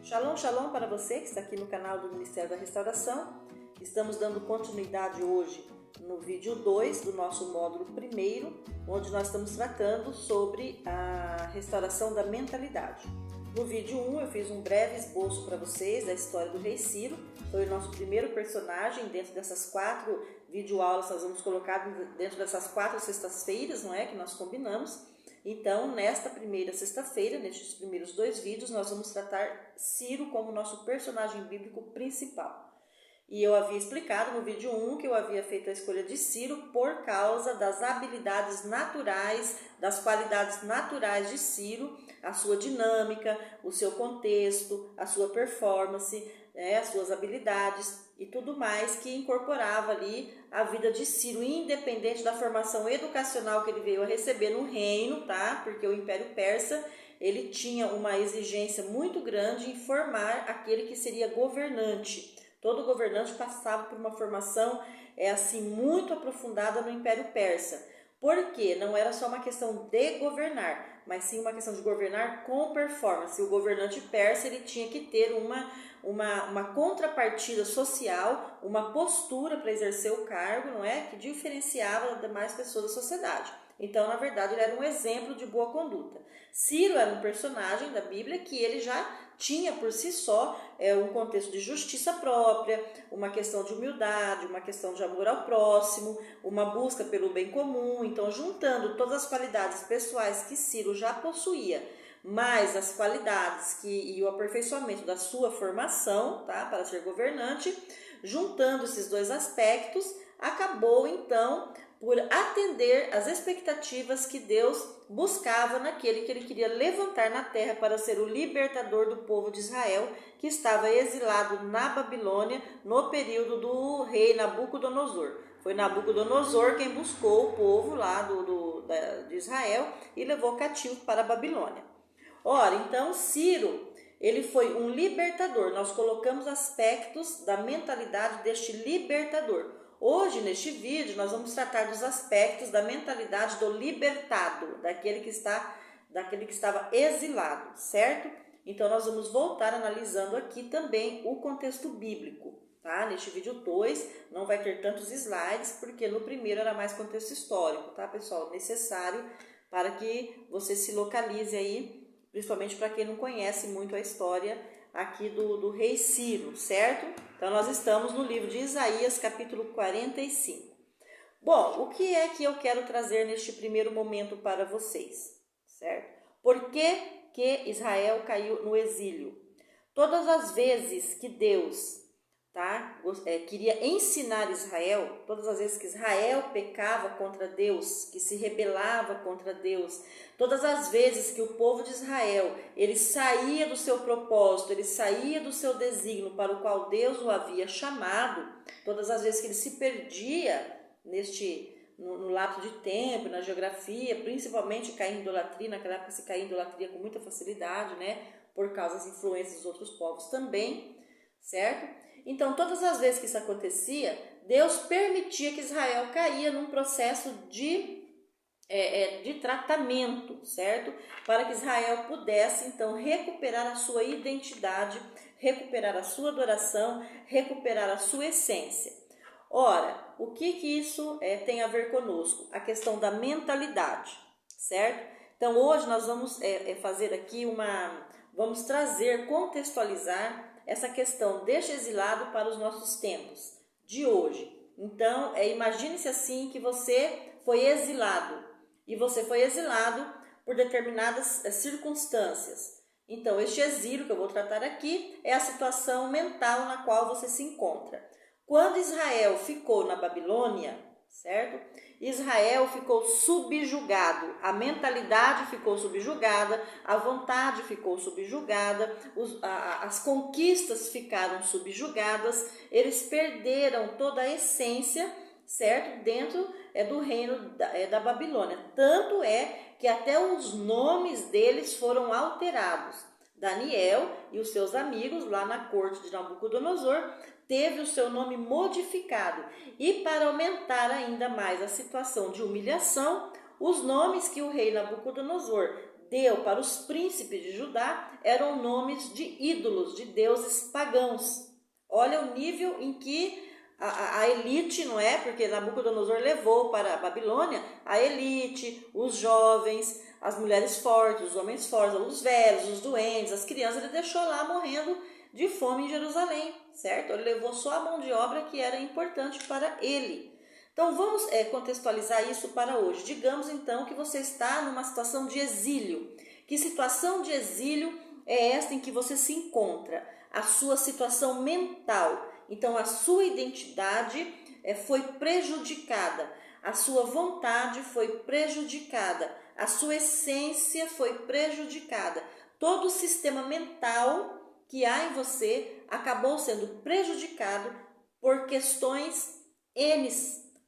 Shalom, shalom para você que está aqui no canal do Ministério da Restauração. Estamos dando continuidade hoje no vídeo 2 do nosso módulo 1º, onde nós estamos tratando sobre a restauração da mentalidade. No vídeo 1 eu fiz um breve esboço para vocês da história do rei Ciro, foi o nosso primeiro personagem dentro dessas 4 videoaulas, nós vamos colocar dentro dessas 4 sextas-feiras, não é, que nós combinamos. Então, nesta primeira sexta-feira, nestes primeiros 2 vídeos, nós vamos tratar Ciro como nosso personagem bíblico principal. E eu havia explicado no vídeo 1 que eu havia feito a escolha de Ciro por causa das habilidades naturais, das qualidades naturais de Ciro, a sua dinâmica, o seu contexto, a sua performance, as suas habilidades e tudo mais que incorporava ali a vida de Ciro, independente da formação educacional que ele veio a receber no reino, tá? Porque o Império Persa, ele tinha uma exigência muito grande em formar aquele que seria governante. Todo governante passava por uma formação assim muito aprofundada no Império Persa. Porque não era só uma questão de governar, mas sim uma questão de governar com performance. O governante persa ele tinha que ter uma contrapartida social, uma postura para exercer o cargo, não é? Que diferenciava das demais pessoas da sociedade. Então, na verdade, ele era um exemplo de boa conduta. Ciro era um personagem da Bíblia que ele já tinha por si só um contexto de justiça própria, uma questão de humildade, uma questão de amor ao próximo, uma busca pelo bem comum. Então, juntando todas as qualidades pessoais que Ciro já possuía, mais as qualidades e o aperfeiçoamento da sua formação, tá, para ser governante, juntando esses 2 aspectos, acabou então por atender às expectativas que Deus buscava naquele que ele queria levantar na terra para ser o libertador do povo de Israel, que estava exilado na Babilônia no período do rei Nabucodonosor. Foi Nabucodonosor quem buscou o povo lá de Israel e levou cativo para a Babilônia. Ora, então Ciro, ele foi um libertador. Nós colocamos aspectos da mentalidade deste libertador. Hoje, neste vídeo, nós vamos tratar dos aspectos da mentalidade do libertado, daquele que estava exilado, certo? Então, nós vamos voltar analisando aqui também o contexto bíblico, tá? Neste vídeo 2, não vai ter tantos slides, porque no primeiro era mais contexto histórico, tá, pessoal? Necessário para que você se localize aí, principalmente para quem não conhece muito a história aqui do rei Ciro, certo? Então, nós estamos no livro de Isaías, capítulo 45. Bom, o que é que eu quero trazer neste primeiro momento para vocês, certo? Por que Israel caiu no exílio? Todas as vezes que Deus queria ensinar Israel, todas as vezes que Israel pecava contra Deus, que se rebelava contra Deus, todas as vezes que o povo de Israel, ele saía do seu propósito, ele saía do seu desígnio para o qual Deus o havia chamado, todas as vezes que ele se perdia no lapso de tempo, na geografia, principalmente cair em idolatria, naquela época se caía em idolatria com muita facilidade, né, por causa das influências dos outros povos também, certo? Então, todas as vezes que isso acontecia, Deus permitia que Israel caía num processo de tratamento, certo? Para que Israel pudesse, então, recuperar a sua identidade, recuperar a sua adoração, recuperar a sua essência. Ora, o que isso tem a ver conosco? A questão da mentalidade, certo? Então, hoje nós vamos fazer aqui vamos trazer, contextualizar essa questão deste exilado para os nossos tempos de hoje. Então, imagine-se assim que você foi exilado, e você foi exilado por determinadas circunstâncias. Então, este exílio que eu vou tratar aqui é a situação mental na qual você se encontra. Quando Israel ficou na Babilônia, certo? Israel ficou subjugado, a mentalidade ficou subjugada, a vontade ficou subjugada, as conquistas ficaram subjugadas, eles perderam toda a essência, certo? Dentro do reino da Babilônia. Tanto é que até os nomes deles foram alterados. Daniel e os seus amigos lá na corte de Nabucodonosor teve o seu nome modificado. E para aumentar ainda mais a situação de humilhação, os nomes que o rei Nabucodonosor deu para os príncipes de Judá eram nomes de ídolos, de deuses pagãos. Olha o nível em que a elite, não é? Porque Nabucodonosor levou para a Babilônia a elite, os jovens, as mulheres fortes, os homens fortes, os velhos, os doentes, as crianças, ele deixou lá morrendo de fome em Jerusalém, certo? Ele levou só a mão de obra que era importante para ele. Então vamos contextualizar isso para hoje. Digamos então que você está numa situação de exílio. Que situação de exílio é esta em que você se encontra? A sua situação mental. Então a sua identidade foi prejudicada, a sua vontade foi prejudicada, a sua essência foi prejudicada. Todo o sistema mental que há em você acabou sendo prejudicado por questões N,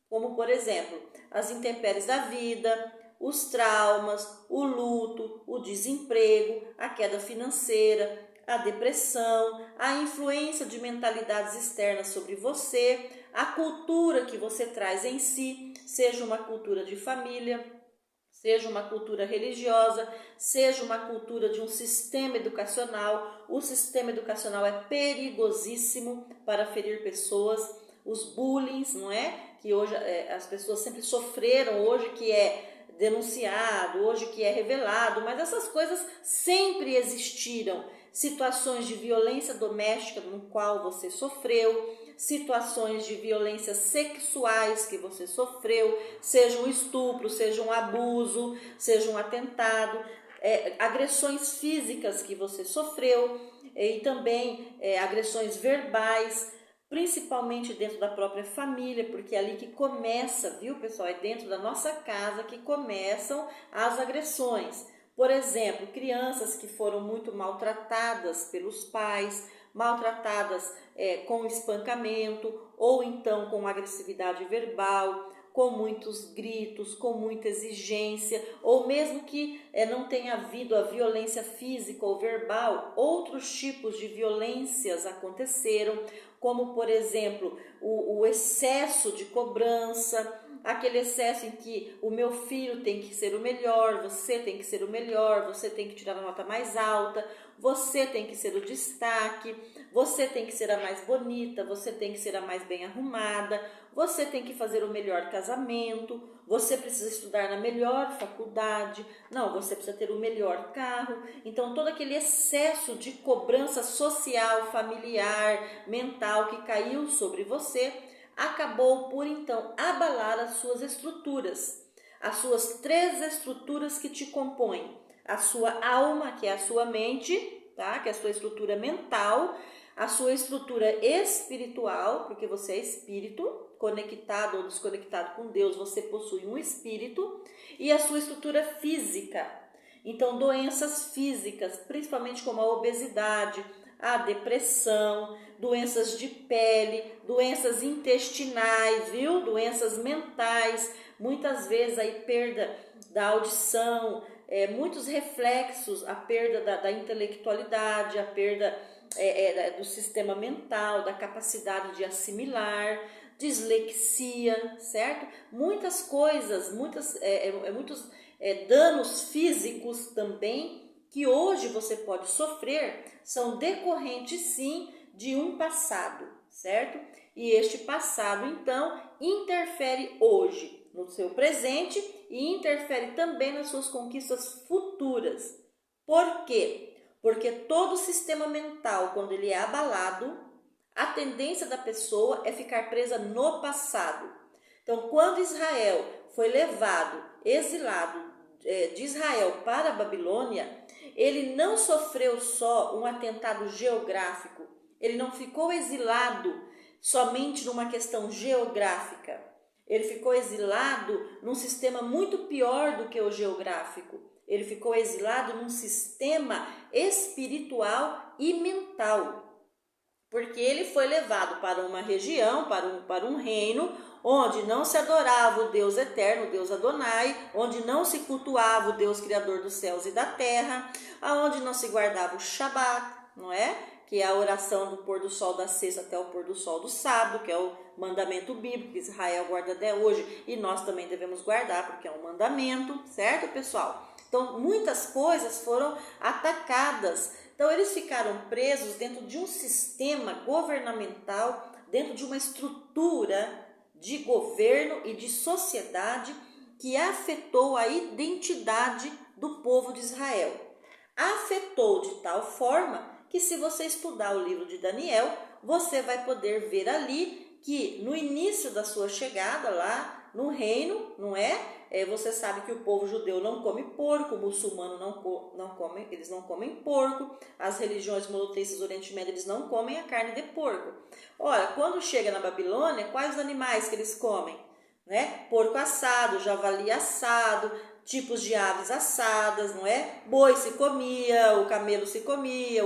como por exemplo, as intempéries da vida, os traumas, o luto, o desemprego, a queda financeira, a depressão, a influência de mentalidades externas sobre você, a cultura que você traz em si, seja uma cultura de família, seja uma cultura religiosa, seja uma cultura de um sistema educacional. O sistema educacional é perigosíssimo para ferir pessoas. Os bullying, não é? Que hoje as pessoas sempre sofreram, hoje que é denunciado, hoje que é revelado, mas essas coisas sempre existiram. Situações de violência doméstica no qual você sofreu, situações de violências sexuais que você sofreu, seja um estupro, seja um abuso, seja um atentado, agressões físicas que você sofreu e também agressões verbais, principalmente dentro da própria família, porque é ali que começa, viu, pessoal? É dentro da nossa casa que começam as agressões. Por exemplo, crianças que foram muito maltratadas pelos pais, maltratadas com espancamento ou então com agressividade verbal, com muitos gritos, com muita exigência, ou mesmo que não tenha havido a violência física ou verbal, outros tipos de violências aconteceram, como por exemplo o excesso de cobrança, aquele excesso em que o meu filho tem que ser o melhor, você tem que ser o melhor, você tem que tirar a nota mais alta, você tem que ser o destaque, você tem que ser a mais bonita, você tem que ser a mais bem arrumada, você tem que fazer o melhor casamento, você precisa estudar na melhor faculdade, não, você precisa ter o melhor carro. Então todo aquele excesso de cobrança social, familiar, mental que caiu sobre você, acabou por então abalar as suas estruturas, as suas 3 estruturas que te compõem: a sua alma, que é a sua mente, tá? Que é a sua estrutura mental, a sua estrutura espiritual, porque você é espírito, conectado ou desconectado com Deus, você possui um espírito, e a sua estrutura física. Então, doenças físicas, principalmente como a obesidade, a depressão, doenças de pele, doenças intestinais, viu? Doenças mentais, muitas vezes aí perda da audição, muitos reflexos, a perda da intelectualidade, a perda do sistema mental, da capacidade de assimilar, dislexia, certo? Muitas coisas, muitos danos físicos também que hoje você pode sofrer são decorrentes sim de um passado, certo? E este passado então interfere hoje no seu presente e interfere também nas suas conquistas futuras. Por quê? Porque todo o sistema mental, quando ele é abalado, a tendência da pessoa é ficar presa no passado. Então, quando Israel foi levado, exilado de Israel para a Babilônia, ele não sofreu só um atentado geográfico, ele não ficou exilado somente numa questão geográfica, ele ficou exilado num sistema muito pior do que o geográfico, ele ficou exilado num sistema espiritual e mental, porque ele foi levado para uma região, para um reino, onde não se adorava o Deus eterno, o Deus Adonai, onde não se cultuava o Deus criador dos céus e da terra, aonde não se guardava o Shabat, não é? Que é a oração do pôr do sol da sexta até o pôr do sol do sábado, que é o mandamento bíblico que Israel guarda até hoje, e nós também devemos guardar, porque é um mandamento, certo, pessoal? Então, muitas coisas foram atacadas. Então, eles ficaram presos dentro de um sistema governamental, dentro de uma estrutura de governo e de sociedade que afetou a identidade do povo de Israel. Afetou de tal forma que, se você estudar o livro de Daniel, você vai poder ver ali que no início da sua chegada lá no reino, não é? Você sabe que o povo judeu não come porco, o muçulmano eles não comem porco, as religiões monoteístas do Oriente Médio, eles não comem a carne de porco. Ora, quando chega na Babilônia, quais os animais que eles comem? Né? Porco assado, javali assado, tipos de aves assadas, não é? Boi se comia, o camelo se comia,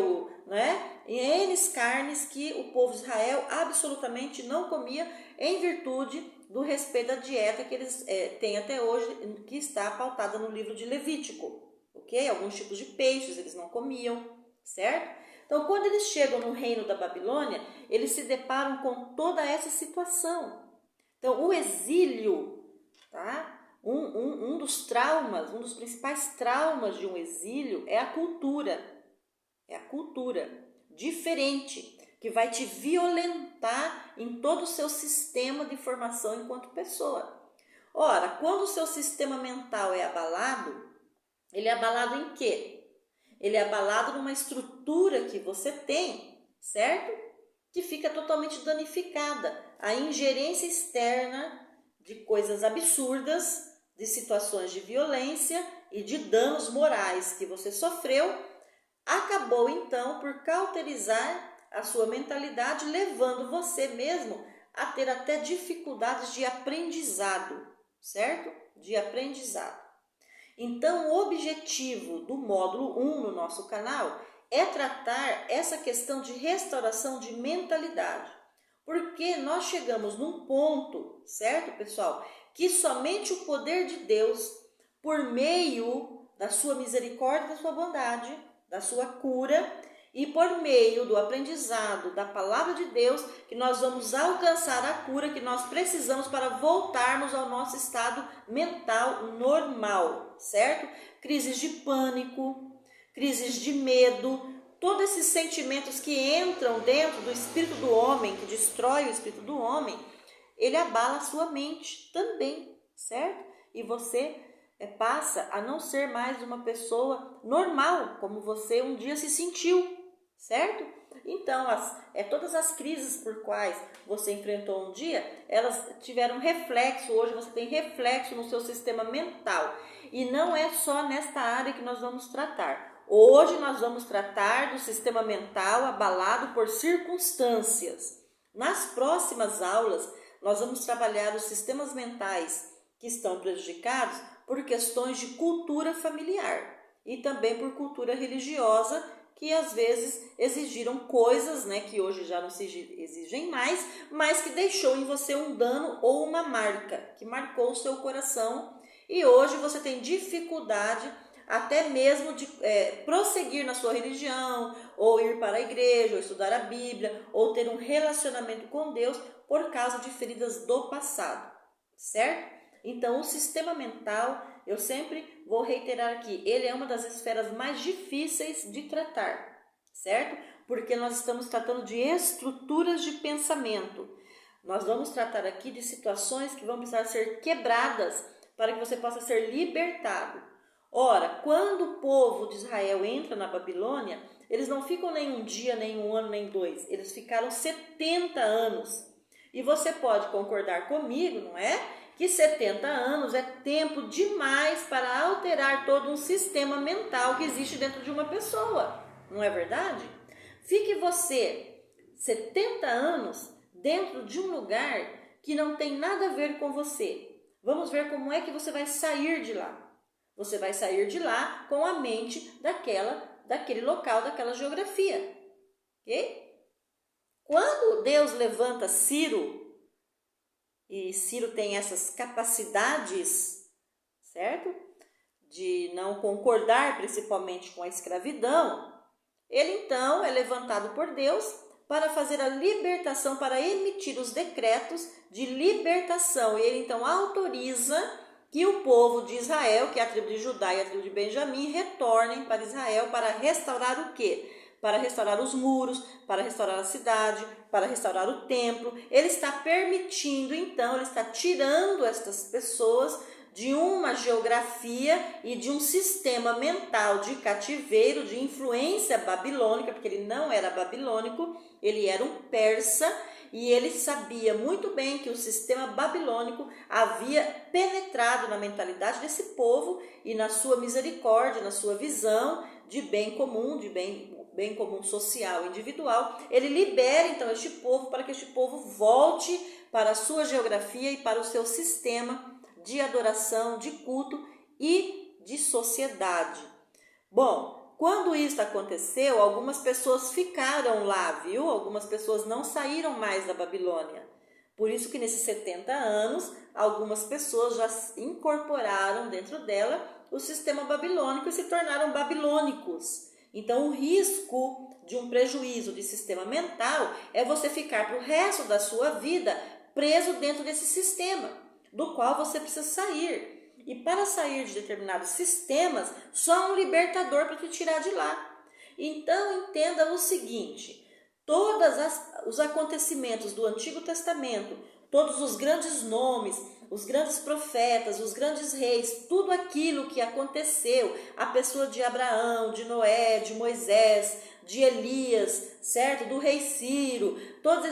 né? E N carnes que o povo de Israel absolutamente não comia em virtude do respeito à dieta que eles têm até hoje, que está pautada no livro de Levítico, ok? Alguns tipos de peixes eles não comiam, certo? Então, quando eles chegam no reino da Babilônia, eles se deparam com toda essa situação. Então, o exílio, tá? Um dos traumas, um dos principais traumas de um exílio é a cultura. É a cultura diferente, que vai te violentar em todo o seu sistema de formação enquanto pessoa. Ora, quando o seu sistema mental é abalado, ele é abalado em quê? Ele é abalado numa estrutura que você tem, certo? Que fica totalmente danificada. A ingerência externa de coisas absurdas, de situações de violência e de danos morais que você sofreu, acabou então por cauterizar a sua mentalidade, levando você mesmo a ter até dificuldades de aprendizado, certo? De aprendizado. Então, o objetivo do módulo 1 no nosso canal é tratar essa questão de restauração de mentalidade. Porque nós chegamos num ponto, certo, pessoal? Que somente o poder de Deus, por meio da sua misericórdia, da sua bondade, da sua cura e por meio do aprendizado da palavra de Deus, que nós vamos alcançar a cura que nós precisamos para voltarmos ao nosso estado mental normal, certo? Crises de pânico, crises de medo, todos esses sentimentos que entram dentro do espírito do homem, que destrói o espírito do homem, ele abala a sua mente também, certo? E você passa a não ser mais uma pessoa normal, como você um dia se sentiu, certo? Então, todas as crises por quais você enfrentou um dia, elas tiveram reflexo, hoje você tem reflexo no seu sistema mental. E não é só nesta área que nós vamos tratar. Hoje nós vamos tratar do sistema mental abalado por circunstâncias. Nas próximas aulas, nós vamos trabalhar os sistemas mentais que estão prejudicados por questões de cultura familiar e também por cultura religiosa, que às vezes exigiram coisas, né, que hoje já não se exigem mais, mas que deixou em você um dano ou uma marca, que marcou o seu coração, e hoje você tem dificuldade até mesmo de prosseguir na sua religião, ou ir para a igreja, ou estudar a Bíblia, ou ter um relacionamento com Deus por causa de feridas do passado, certo? Então, o sistema mental, eu sempre vou reiterar aqui, ele é uma das esferas mais difíceis de tratar, certo? Porque nós estamos tratando de estruturas de pensamento. Nós vamos tratar aqui de situações que vão precisar ser quebradas para que você possa ser libertado. Ora, quando o povo de Israel entra na Babilônia, eles não ficam nem um dia, nem um ano, nem dois. Eles ficaram 70 anos. E você pode concordar comigo, não é? Que 70 anos é tempo demais para alterar todo um sistema mental que existe dentro de uma pessoa. Não é verdade? Fique você 70 anos dentro de um lugar que não tem nada a ver com você. Vamos ver como é que você vai sair de lá. Você vai sair de lá com a mente daquele local, daquela geografia. Ok? Quando Deus levanta Ciro, e Ciro tem essas capacidades, certo? De não concordar principalmente com a escravidão, ele então é levantado por Deus para fazer a libertação, para emitir os decretos de libertação. E ele então autoriza que o povo de Israel, que é a tribo de Judá e a tribo de Benjamim, retornem para Israel para restaurar o quê? Para restaurar os muros, para restaurar a cidade, para restaurar o templo. Ele está permitindo, então, ele está tirando estas pessoas de uma geografia e de um sistema mental de cativeiro, de influência babilônica, porque ele não era babilônico, ele era um persa, e ele sabia muito bem que o sistema babilônico havia penetrado na mentalidade desse povo e na sua misericórdia, na sua visão de bem comum, de bem comum social, individual. Ele libera então este povo para que este povo volte para a sua geografia e para o seu sistema de adoração, de culto e de sociedade. Bom, quando isso aconteceu, algumas pessoas ficaram lá, viu? Algumas pessoas não saíram mais da Babilônia. Por isso que nesses 70 anos, algumas pessoas já incorporaram dentro dela o sistema babilônico e se tornaram babilônicos. Então, o risco de um prejuízo de sistema mental é você ficar para o resto da sua vida preso dentro desse sistema, do qual você precisa sair. E para sair de determinados sistemas, só um libertador para te tirar de lá. Então, entenda o seguinte: todos os acontecimentos do Antigo Testamento, todos os grandes nomes, os grandes profetas, os grandes reis, tudo aquilo que aconteceu, a pessoa de Abraão, de Noé, de Moisés, de Elias, certo? Do rei Ciro,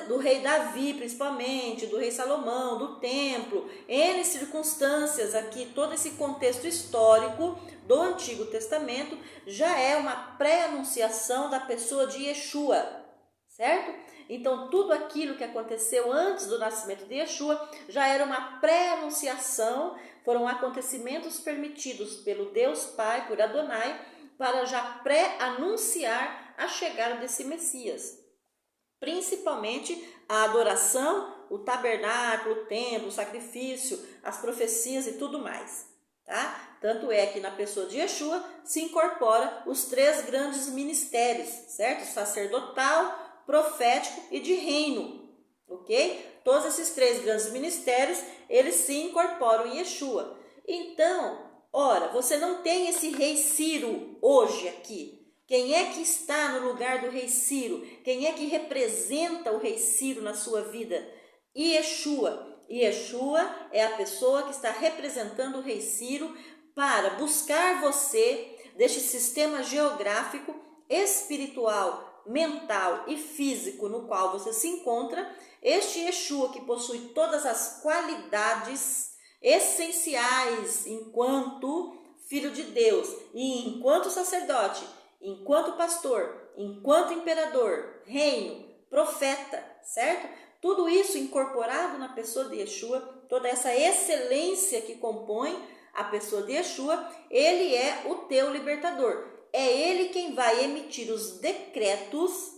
do rei Davi principalmente, do rei Salomão, do templo, N circunstâncias aqui, todo esse contexto histórico do Antigo Testamento já é uma pré-anunciação da pessoa de Yeshua, certo? Então, tudo aquilo que aconteceu antes do nascimento de Yeshua já era uma pré-anunciação, foram acontecimentos permitidos pelo Deus Pai, por Adonai, para já pré-anunciar a chegada desse Messias. Principalmente a adoração, o tabernáculo, o templo, o sacrifício, as profecias e tudo mais, tá? Tanto é que na pessoa de Yeshua se incorpora os 3 grandes ministérios, certo? Sacerdotal, profético e de reino, ok? Todos esses 3 grandes ministérios, eles se incorporam em Yeshua. Então, ora, você não tem esse rei Ciro hoje aqui. Quem é que está no lugar do rei Ciro? Quem é que representa o rei Ciro na sua vida? Yeshua. Yeshua é a pessoa que está representando o rei Ciro para buscar você deste sistema geográfico, espiritual, mental e físico no qual você se encontra. Este Yeshua que possui todas as qualidades essenciais enquanto filho de Deus e enquanto sacerdote, enquanto pastor, enquanto imperador, reino, profeta, certo? Tudo isso incorporado na pessoa de Yeshua, toda essa excelência que compõe a pessoa de Yeshua, ele é o teu libertador. É ele quem vai emitir os decretos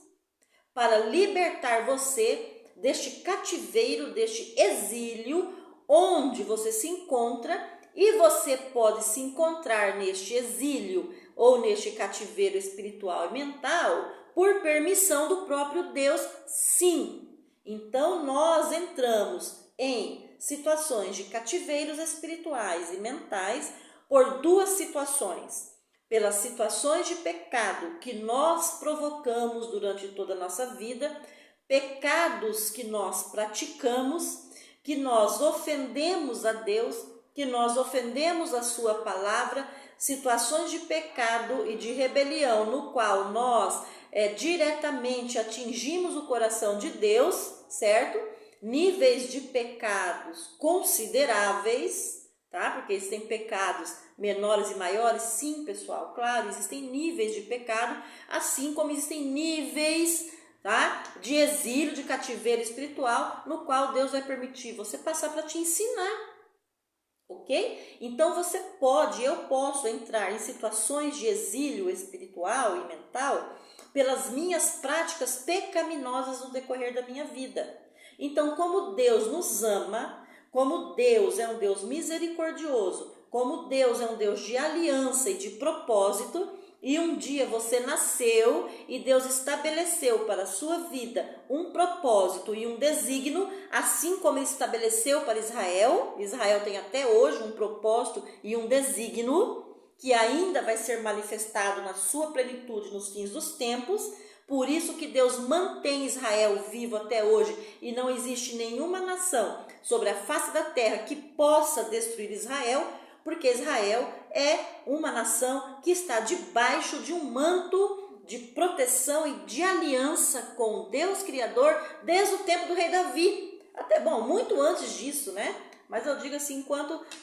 para libertar você deste cativeiro, deste exílio, onde você se encontra, e você pode se encontrar neste exílio ou neste cativeiro espiritual e mental por permissão do próprio Deus, sim. Então, nós entramos em situações de cativeiros espirituais e mentais por 2 situações. Pelas situações de pecado que nós provocamos durante toda a nossa vida, pecados que nós praticamos, que nós ofendemos a Deus, que nós ofendemos a sua palavra, situações de pecado e de rebelião, no qual nós diretamente atingimos o coração de Deus, certo? Níveis de pecados consideráveis, tá? Porque existem pecados menores e maiores, sim, pessoal, claro, existem níveis de pecado, assim como existem níveis, tá? De exílio, de cativeiro espiritual, no qual Deus vai permitir você passar para te ensinar. Ok? Então você pode, eu posso entrar em situações de exílio espiritual e mental pelas minhas práticas pecaminosas no decorrer da minha vida. Então, como Deus nos ama, como Deus é um Deus misericordioso, como Deus é um Deus de aliança e de propósito, e um dia você nasceu e Deus estabeleceu para a sua vida um propósito e um desígnio, assim como Ele estabeleceu para Israel. Israel tem até hoje um propósito e um desígnio que ainda vai ser manifestado na sua plenitude nos fins dos tempos. Por isso que Deus mantém Israel vivo até hoje e não existe nenhuma nação sobre a face da terra que possa destruir Israel, porque Israel é uma nação que está debaixo de um manto de proteção e de aliança com Deus Criador desde o tempo do rei Davi. Até, muito antes disso, né? Mas eu digo assim,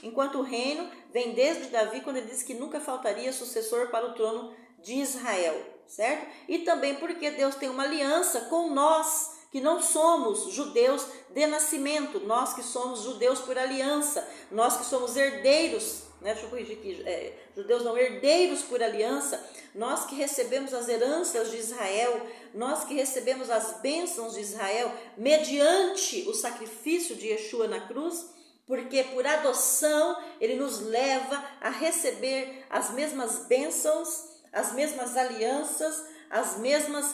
enquanto o reino vem desde Davi, quando ele disse que nunca faltaria sucessor para o trono de Israel, certo? E também porque Deus tem uma aliança com nós, que não somos judeus de nascimento, nós que somos judeus por aliança, nós que somos herdeiros, né? Deixa eu corrigir aqui, judeus não, herdeiros por aliança, nós que recebemos as heranças de Israel, nós que recebemos as bênçãos de Israel, mediante o sacrifício de Yeshua na cruz, porque por adoção Ele nos leva a receber as mesmas bênçãos, as mesmas alianças, as mesmas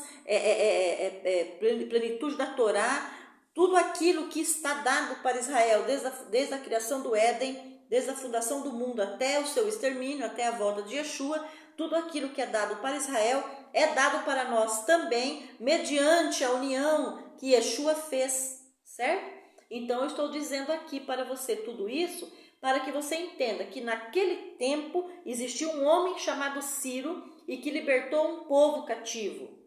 plenitude da Torá, tudo aquilo que está dado para Israel, desde a criação do Éden, desde a fundação do mundo até o seu extermínio, até a volta de Yeshua, tudo aquilo que é dado para Israel é dado para nós também, mediante a união que Yeshua fez, certo? Então eu estou dizendo aqui para você tudo isso, para que você entenda que naquele tempo existiu um homem chamado Ciro e que libertou um povo cativo.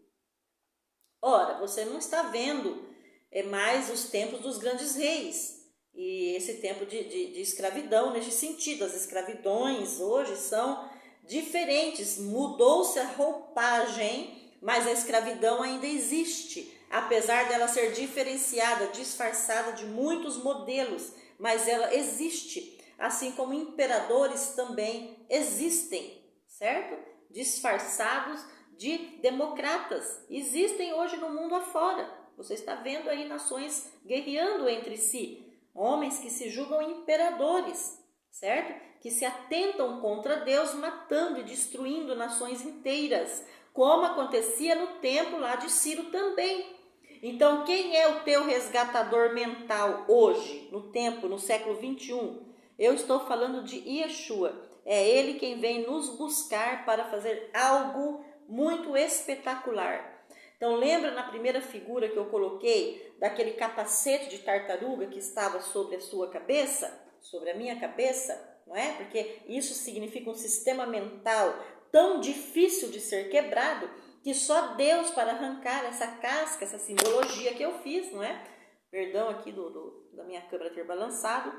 Ora, você não está vendo mais os tempos dos grandes reis e esse tempo de escravidão neste sentido. As escravidões hoje são diferentes, mudou-se a roupagem, mas a escravidão ainda existe, apesar dela ser diferenciada, disfarçada de muitos modelos, mas ela existe, assim como imperadores também existem, certo? Disfarçados de democratas, existem hoje no mundo afora. Você está vendo aí nações guerreando entre si, homens que se julgam imperadores, certo? Que se atentam contra Deus, matando e destruindo nações inteiras, como acontecia no tempo lá de Ciro também. Então, quem é o teu resgatador mental hoje, no tempo, no século 21? Eu estou falando de Yeshua. É Ele quem vem nos buscar para fazer algo muito espetacular. Então, lembra na primeira figura que eu coloquei, daquele capacete de tartaruga que estava sobre a sua cabeça, sobre a minha cabeça, não é? Porque isso significa um sistema mental tão difícil de ser quebrado, que só Deus para arrancar essa casca, essa simbologia que eu fiz, não é? Perdão aqui da minha câmera ter balançado,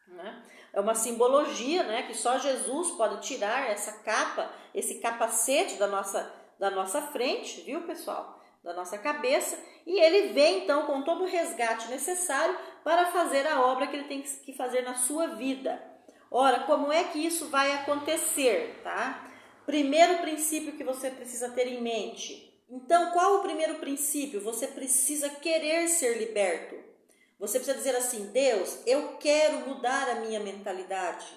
né? É uma simbologia, né, que só Jesus pode tirar essa capa, esse capacete da nossa frente, viu, pessoal? Da nossa cabeça, e ele vem então com todo o resgate necessário para fazer a obra que ele tem que fazer na sua vida. Ora, como é que isso vai acontecer, tá? Primeiro princípio que você precisa ter em mente. Então, qual o primeiro princípio? Você precisa querer ser liberto. Você precisa dizer assim: Deus, eu quero mudar a minha mentalidade.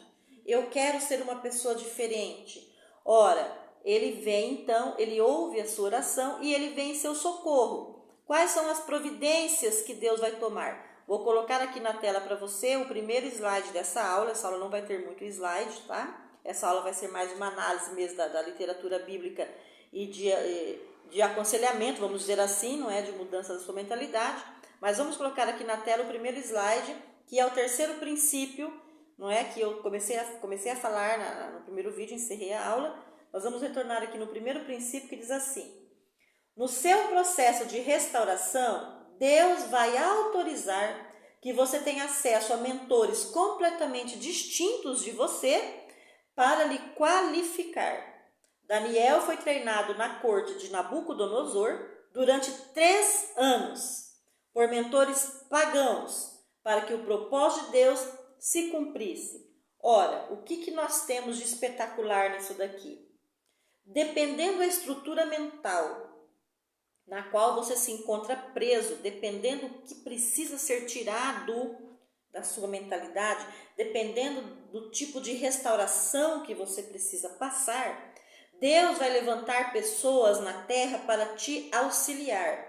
Eu quero ser uma pessoa diferente. Ora, ele vem então, ele ouve a sua oração e ele vem em seu socorro. Quais são as providências que Deus vai tomar? Vou colocar aqui na tela para você o primeiro slide dessa aula. Essa aula não vai ter muito slide, tá? Essa aula vai ser mais uma análise mesmo da literatura bíblica e de aconselhamento, vamos dizer assim, não é? De mudança da sua mentalidade. Mas vamos colocar aqui na tela o primeiro slide, que é o terceiro princípio, não é? Que eu comecei a falar no primeiro vídeo, encerrei a aula. Nós vamos retornar aqui no primeiro princípio, que diz assim: no seu processo de restauração, Deus vai autorizar que você tenha acesso a mentores completamente distintos de você para lhe qualificar. Daniel foi treinado na corte de Nabucodonosor durante 3 anos por mentores pagãos para que o propósito de Deus se cumprisse. Ora, o que nós temos de espetacular nisso daqui? Dependendo da estrutura mental na qual você se encontra preso, dependendo do que precisa ser tirado da sua mentalidade, dependendo do tipo de restauração que você precisa passar, Deus vai levantar pessoas na terra para te auxiliar.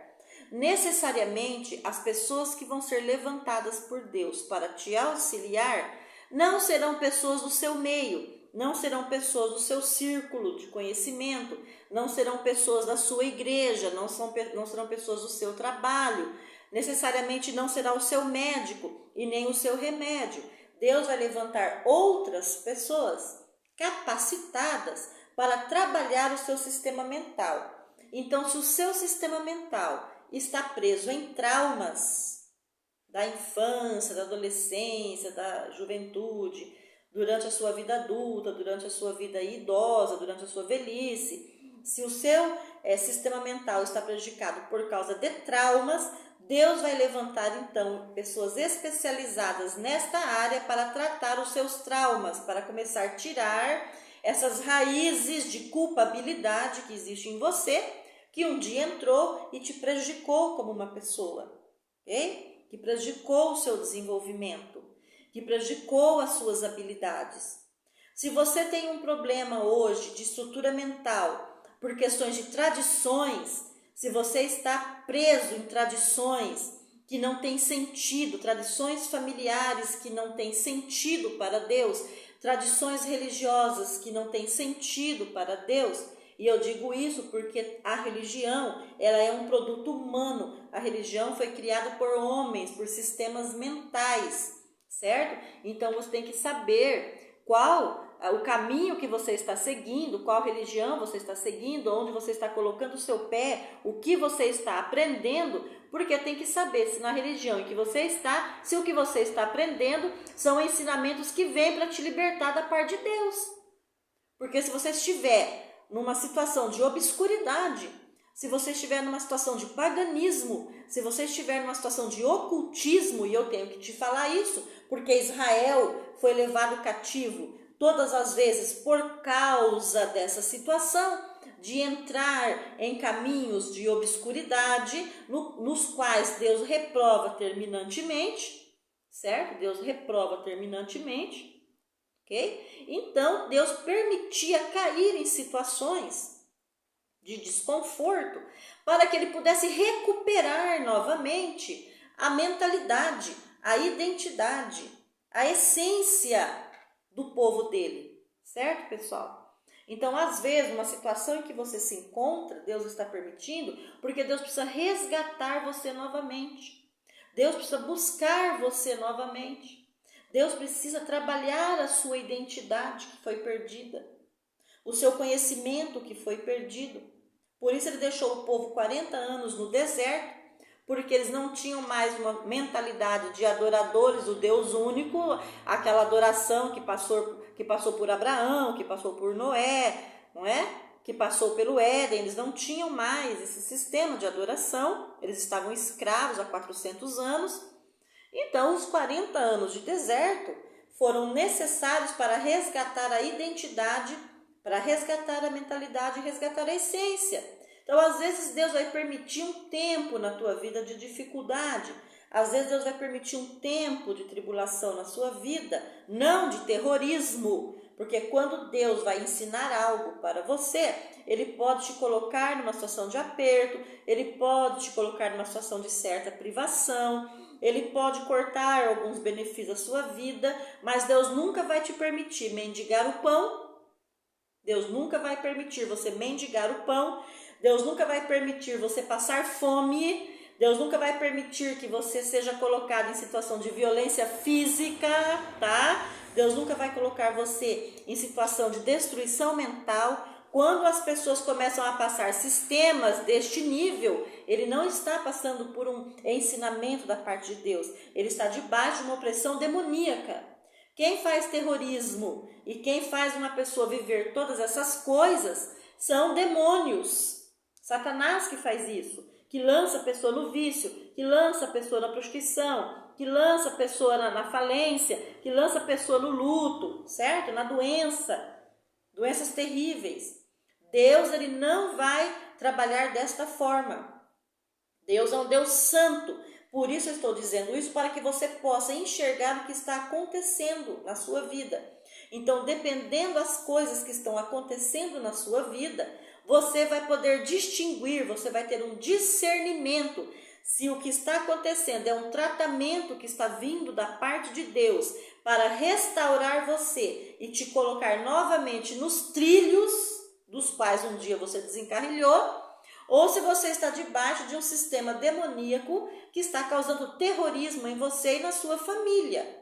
Necessariamente, as pessoas que vão ser levantadas por Deus para te auxiliar não serão pessoas do seu meio, não serão pessoas do seu círculo de conhecimento, não serão pessoas da sua igreja, não serão pessoas do seu trabalho, necessariamente não será o seu médico e nem o seu remédio. Deus vai levantar outras pessoas capacitadas para trabalhar o seu sistema mental. Então, se o seu sistema mental está preso em traumas da infância, da adolescência, da juventude, durante a sua vida adulta, durante a sua vida idosa, durante a sua velhice, se o seu sistema mental está prejudicado por causa de traumas, Deus vai levantar então pessoas especializadas nesta área para tratar os seus traumas, para começar a tirar essas raízes de culpabilidade que existem em você, que um dia entrou e te prejudicou como uma pessoa, ok? Que prejudicou o seu desenvolvimento, que prejudicou as suas habilidades. Se você tem um problema hoje de estrutura mental por questões de tradições, se você está preso em tradições que não têm sentido, tradições familiares que não têm sentido para Deus, tradições religiosas que não têm sentido para Deus, e eu digo isso porque a religião, ela é um produto humano. A religião foi criada por homens, por sistemas mentais, certo? Então você tem que saber qual o caminho que você está seguindo, qual religião você está seguindo, onde você está colocando o seu pé, o que você está aprendendo, porque tem que saber se na religião em que você está, se o que você está aprendendo são ensinamentos que vêm para te libertar da parte de Deus. Porque se você estiver numa situação de obscuridade, se você estiver numa situação de paganismo, se você estiver numa situação de ocultismo, e eu tenho que te falar isso, porque Israel foi levado cativo todas as vezes por causa dessa situação, de entrar em caminhos de obscuridade, nos quais Deus reprova terminantemente, certo? Deus reprova terminantemente. Okay? Então, Deus permitia cair em situações de desconforto para que ele pudesse recuperar novamente a mentalidade, a identidade, a essência do povo dele. Certo, pessoal? Então, às vezes, numa situação em que você se encontra, Deus está permitindo, porque Deus precisa resgatar você novamente. Deus precisa buscar você novamente. Deus precisa trabalhar a sua identidade que foi perdida, o seu conhecimento que foi perdido. Por isso ele deixou o povo 40 anos no deserto, porque eles não tinham mais uma mentalidade de adoradores do Deus único, aquela adoração que passou por Abraão, que passou por Noé, não é? Que passou pelo Éden. Eles não tinham mais esse sistema de adoração, eles estavam escravos há 400 anos. Então, os 40 anos de deserto foram necessários para resgatar a identidade, para resgatar a mentalidade, resgatar a essência. Então, às vezes, Deus vai permitir um tempo na tua vida de dificuldade. Às vezes, Deus vai permitir um tempo de tribulação na sua vida, não de terrorismo. Porque quando Deus vai ensinar algo para você, Ele pode te colocar numa situação de aperto, Ele pode te colocar numa situação de certa privação, Ele pode cortar alguns benefícios da sua vida, mas Deus nunca vai te permitir mendigar o pão. Deus nunca vai permitir você mendigar o pão. Deus nunca vai permitir você passar fome. Deus nunca vai permitir que você seja colocado em situação de violência física, tá? Deus nunca vai colocar você em situação de destruição mental. Quando as pessoas começam a passar sistemas deste nível, ele não está passando por um ensinamento da parte de Deus. Ele está debaixo de uma opressão demoníaca. Quem faz terrorismo e quem faz uma pessoa viver todas essas coisas são demônios. Satanás que faz isso, que lança a pessoa no vício, que lança a pessoa na prostituição, que lança a pessoa na falência, que lança a pessoa no luto, certo? Na doença, doenças terríveis. Deus, ele não vai trabalhar desta forma. Deus é um Deus santo. Por isso eu estou dizendo isso, para que você possa enxergar o que está acontecendo na sua vida. Então, dependendo das coisas que estão acontecendo na sua vida, você vai poder distinguir, você vai ter um discernimento se o que está acontecendo é um tratamento que está vindo da parte de Deus para restaurar você e te colocar novamente nos trilhos dos quais um dia você desencarrilhou, ou se você está debaixo de um sistema demoníaco que está causando terrorismo em você e na sua família.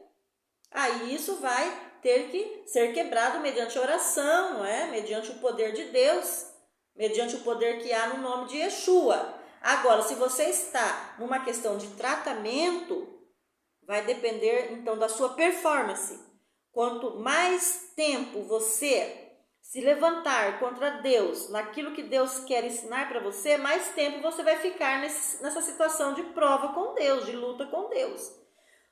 Aí isso vai ter que ser quebrado mediante oração, não é? Mediante o poder de Deus, mediante o poder que há no nome de Yeshua. Agora, se você está numa questão de tratamento, vai depender então da sua performance. Quanto mais tempo você se levantar contra Deus, naquilo que Deus quer ensinar para você, mais tempo você vai ficar nessa situação de prova com Deus, de luta com Deus.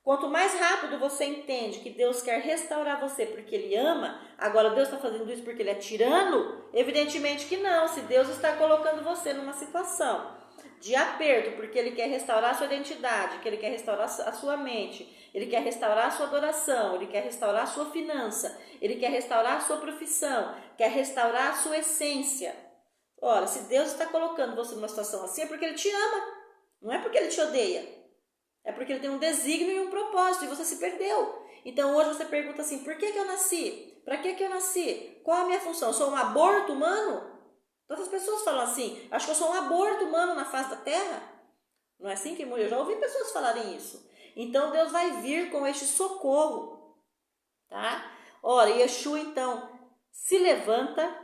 Quanto mais rápido você entende que Deus quer restaurar você porque Ele ama, agora Deus está fazendo isso porque Ele é tirano? Evidentemente que não. Se Deus está colocando você numa situação de aperto, porque Ele quer restaurar a sua identidade, que Ele quer restaurar a sua mente, Ele quer restaurar a sua adoração, Ele quer restaurar a sua finança, Ele quer restaurar a sua profissão, quer restaurar a sua essência. Ora, se Deus está colocando você numa situação assim, é porque Ele te ama, não é porque Ele te odeia. É porque Ele tem um desígnio e um propósito e você se perdeu. Então hoje você pergunta assim, por que eu nasci? Para que eu nasci? Qual a minha função? Sou um aborto humano? Tantas pessoas falam assim, acho que eu sou um aborto humano na face da terra. Não é assim que eu já ouvi pessoas falarem isso. Então Deus vai vir com este socorro, tá? Ora, Yeshua então se levanta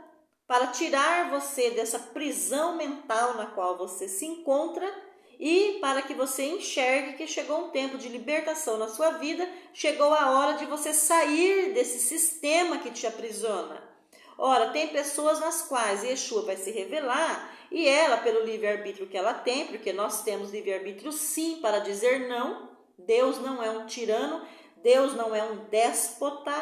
para tirar você dessa prisão mental na qual você se encontra e para que você enxergue que chegou um tempo de libertação na sua vida, chegou a hora de você sair desse sistema que te aprisiona. Ora, tem pessoas nas quais Yeshua vai se revelar e ela, pelo livre-arbítrio que ela tem, porque nós temos livre-arbítrio sim para dizer não, Deus não é um tirano, Deus não é um déspota,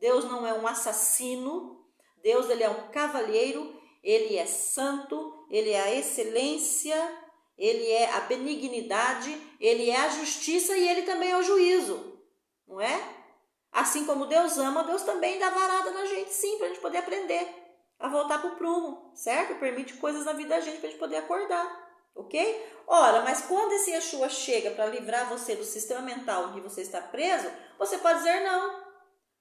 Deus não é um assassino, Deus ele é um cavalheiro, Ele é santo, Ele é a excelência, Ele é a benignidade, Ele é a justiça e Ele também é o juízo, não é? Assim como Deus ama, Deus também dá varada na gente, sim, para a gente poder aprender a voltar para o prumo, certo? Permite coisas na vida da gente para a gente poder acordar, ok? Ora, mas quando esse Yeshua chega para livrar você do sistema mental em que você está preso, você pode dizer não.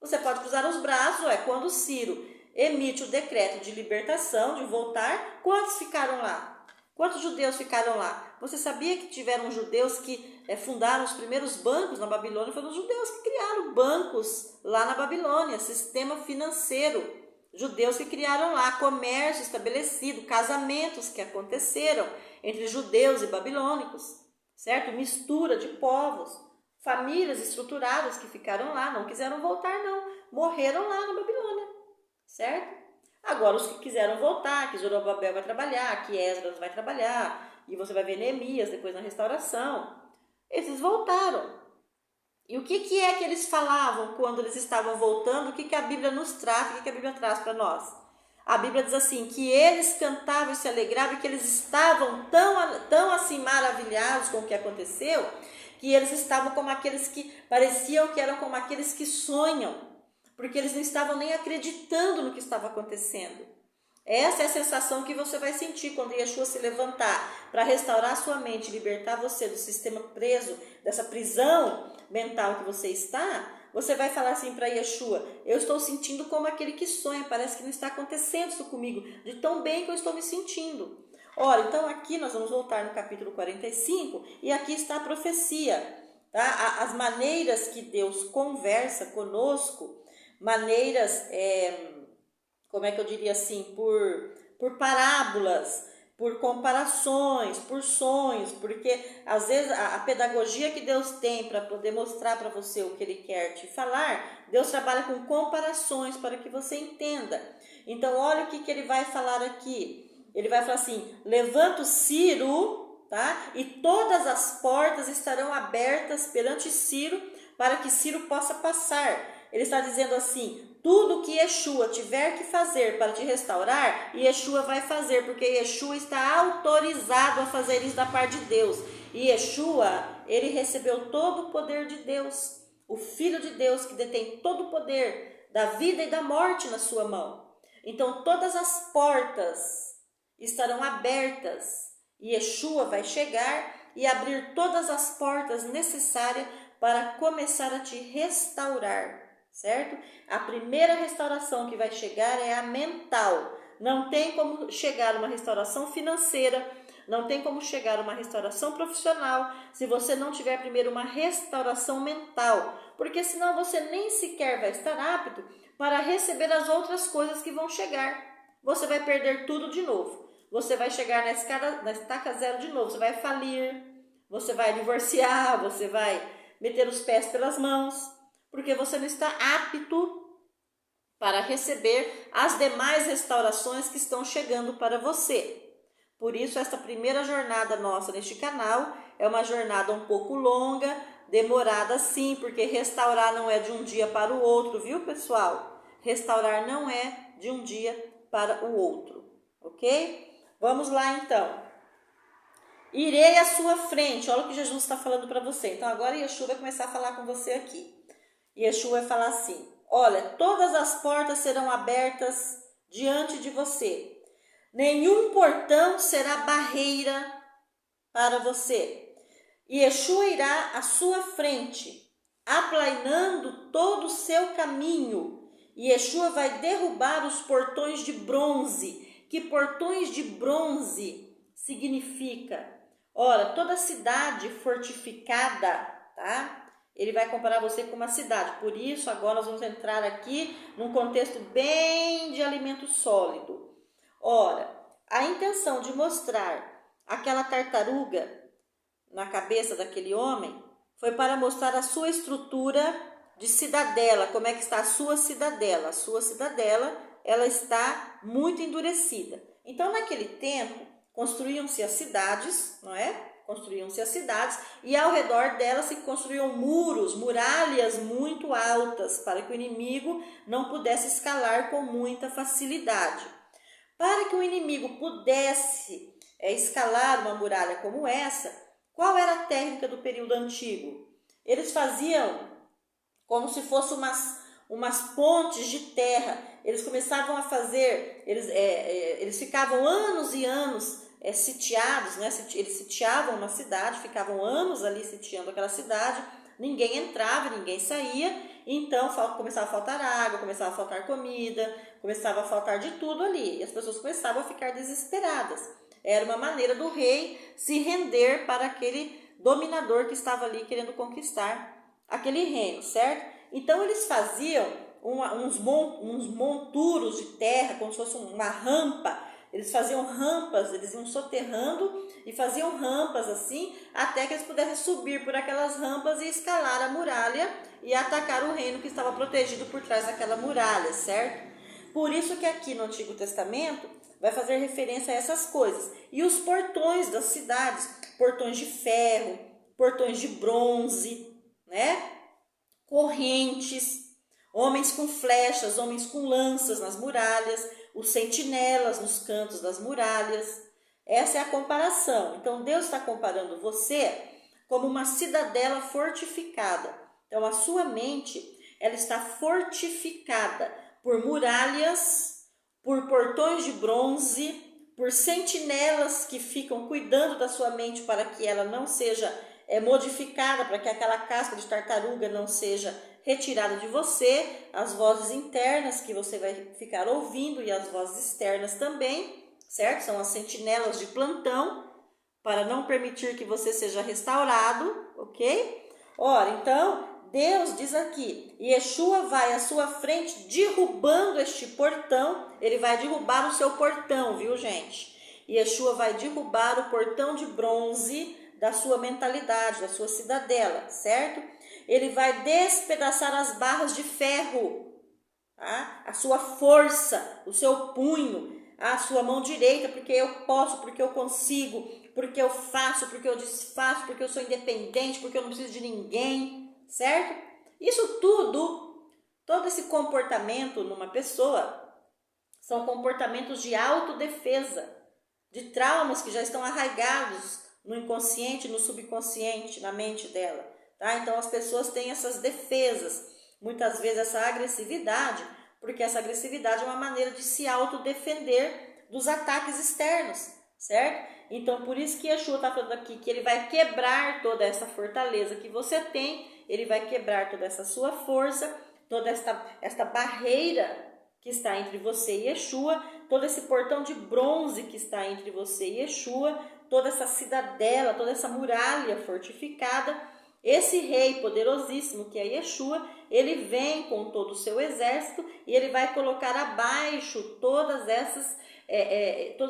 Você pode cruzar os braços, quando Ciro emite o decreto de libertação, de voltar, quantos ficaram lá? Quantos judeus ficaram lá? Você sabia que tiveram judeus que fundaram os primeiros bancos na Babilônia? Foram os judeus que criaram bancos lá na Babilônia, sistema financeiro. Judeus que criaram lá, comércio estabelecido, casamentos que aconteceram entre judeus e babilônicos, certo? Mistura de povos, famílias estruturadas que ficaram lá, não quiseram voltar não, morreram lá na Babilônia, certo? Agora, os que quiseram voltar, que Zorobabel vai trabalhar, que Esdras vai trabalhar, e você vai ver Neemias depois na restauração, esses voltaram. E o que é que eles falavam quando eles estavam voltando? O que a Bíblia nos traz, o que a Bíblia traz para nós? A Bíblia diz assim, que eles cantavam e se alegravam, que eles estavam tão assim maravilhados com o que aconteceu, que eles estavam como aqueles que pareciam que eram como aqueles que sonham, porque eles não estavam nem acreditando no que estava acontecendo. Essa é a sensação que você vai sentir quando Yeshua se levantar para restaurar a sua mente, libertar você do sistema preso, dessa prisão mental que você está. Você vai falar assim para Yeshua, eu estou sentindo como aquele que sonha, parece que não está acontecendo isso comigo, de tão bem que eu estou me sentindo. Ora, então aqui nós vamos voltar no capítulo 45 e aqui está a profecia, tá? As maneiras que Deus conversa conosco, maneiras, como é que eu diria assim, por parábolas, por comparações, por sonhos, porque às vezes a pedagogia que Deus tem para poder mostrar para você o que Ele quer te falar, Deus trabalha com comparações para que você entenda. Então olha o que Ele vai falar aqui. Ele vai falar assim, levanta o Ciro, tá? E todas as portas estarão abertas perante Ciro, para que Ciro possa passar. Ele está dizendo assim, tudo que Yeshua tiver que fazer para te restaurar, Yeshua vai fazer, porque Yeshua está autorizado a fazer isso da parte de Deus. E Yeshua, ele recebeu todo o poder de Deus, o Filho de Deus que detém todo o poder da vida e da morte na sua mão. Então todas as portas estarão abertas e Yeshua vai chegar e abrir todas as portas necessárias para começar a te restaurar, certo? A primeira restauração que vai chegar é a mental. Não tem como chegar uma restauração financeira, não tem como chegar uma restauração profissional se você não tiver primeiro uma restauração mental, porque senão você nem sequer vai estar apto para receber as outras coisas que vão chegar. Você vai perder tudo de novo. Você vai chegar na estaca zero de novo. Você vai falir, você vai divorciar, você vai meter os pés pelas mãos, porque você não está apto para receber as demais restaurações que estão chegando para você. Por isso, esta primeira jornada nossa neste canal é uma jornada um pouco longa, demorada sim, porque restaurar não é de um dia para o outro, viu, pessoal? Restaurar não é de um dia para o outro, ok? Vamos lá, então. Irei à sua frente. Olha o que Jesus está falando para você. Então, agora Yeshua vai começar a falar com você aqui. Yeshua vai falar assim: olha, todas as portas serão abertas diante de você. Nenhum portão será barreira para você. Yeshua irá à sua frente, aplanando todo o seu caminho. Yeshua vai derrubar os portões de bronze. Que portões de bronze significa? Ora, toda cidade fortificada, tá? Ele vai comparar você com uma cidade. Por isso, agora nós vamos entrar aqui num contexto bem de alimento sólido. Ora, a intenção de mostrar aquela tartaruga na cabeça daquele homem foi para mostrar a sua estrutura de cidadela. Como é que está a sua cidadela? A sua cidadela, ela está muito endurecida. Então, naquele tempo, construíam-se as cidades, não é? Construíam-se as cidades e ao redor delas se construíam muros, muralhas muito altas para que o inimigo não pudesse escalar com muita facilidade. Para que o inimigo pudesse escalar uma muralha como essa, qual era a técnica do período antigo? Eles faziam como se fossem umas pontes de terra. Eles começavam a fazer, eles ficavam anos e anos sitiados, né? Eles sitiavam uma cidade, ficavam anos ali sitiando aquela cidade, ninguém entrava, ninguém saía, então começava a faltar água, começava a faltar comida, começava a faltar de tudo ali, e as pessoas começavam a ficar desesperadas. Era uma maneira do rei se render para aquele dominador que estava ali querendo conquistar aquele reino, certo? Então eles faziam uns monturos de terra, como se fosse uma rampa. Eles faziam rampas, eles iam soterrando e faziam rampas assim, até que eles pudessem subir por aquelas rampas e escalar a muralha e atacar o reino que estava protegido por trás daquela muralha, certo? Por isso que aqui no Antigo Testamento vai fazer referência a essas coisas. E os portões das cidades, portões de ferro, portões de bronze, né? Correntes, homens com flechas, homens com lanças nas muralhas, os sentinelas nos cantos das muralhas. Essa é a comparação. Então, Deus está comparando você como uma cidadela fortificada. Então, a sua mente, ela está fortificada por muralhas, por portões de bronze, por sentinelas que ficam cuidando da sua mente para que ela não seja modificada, para que aquela casca de tartaruga não seja retirada de você, as vozes internas que você vai ficar ouvindo e as vozes externas também, certo? São as sentinelas de plantão para não permitir que você seja restaurado, ok? Ora, então, Deus diz aqui, Yeshua vai à sua frente derrubando este portão, ele vai derrubar o seu portão, viu, gente? Yeshua vai derrubar o portão de bronze da sua mentalidade, da sua cidadela, certo? Ele vai despedaçar as barras de ferro, tá? A sua força, o seu punho, a sua mão direita, porque eu posso, porque eu consigo, porque eu faço, porque eu desfaço, porque eu sou independente, porque eu não preciso de ninguém, certo? Isso tudo, todo esse comportamento numa pessoa, são comportamentos de autodefesa, de traumas que já estão arraigados no inconsciente, no subconsciente, na mente dela, tá? Então as pessoas têm essas defesas muitas vezes essa agressividade, porque essa agressividade é uma maneira de se autodefender dos ataques externos, certo? Então, por isso que Yeshua está falando aqui que ele vai quebrar toda essa fortaleza que você tem, ele vai quebrar toda essa sua força, toda esta barreira que está entre você e Yeshua, todo esse portão de bronze que está entre você e Yeshua, toda essa cidadela, toda essa muralha fortificada. Esse rei poderosíssimo que é Yeshua, ele vem com todo o seu exército e ele vai colocar abaixo todos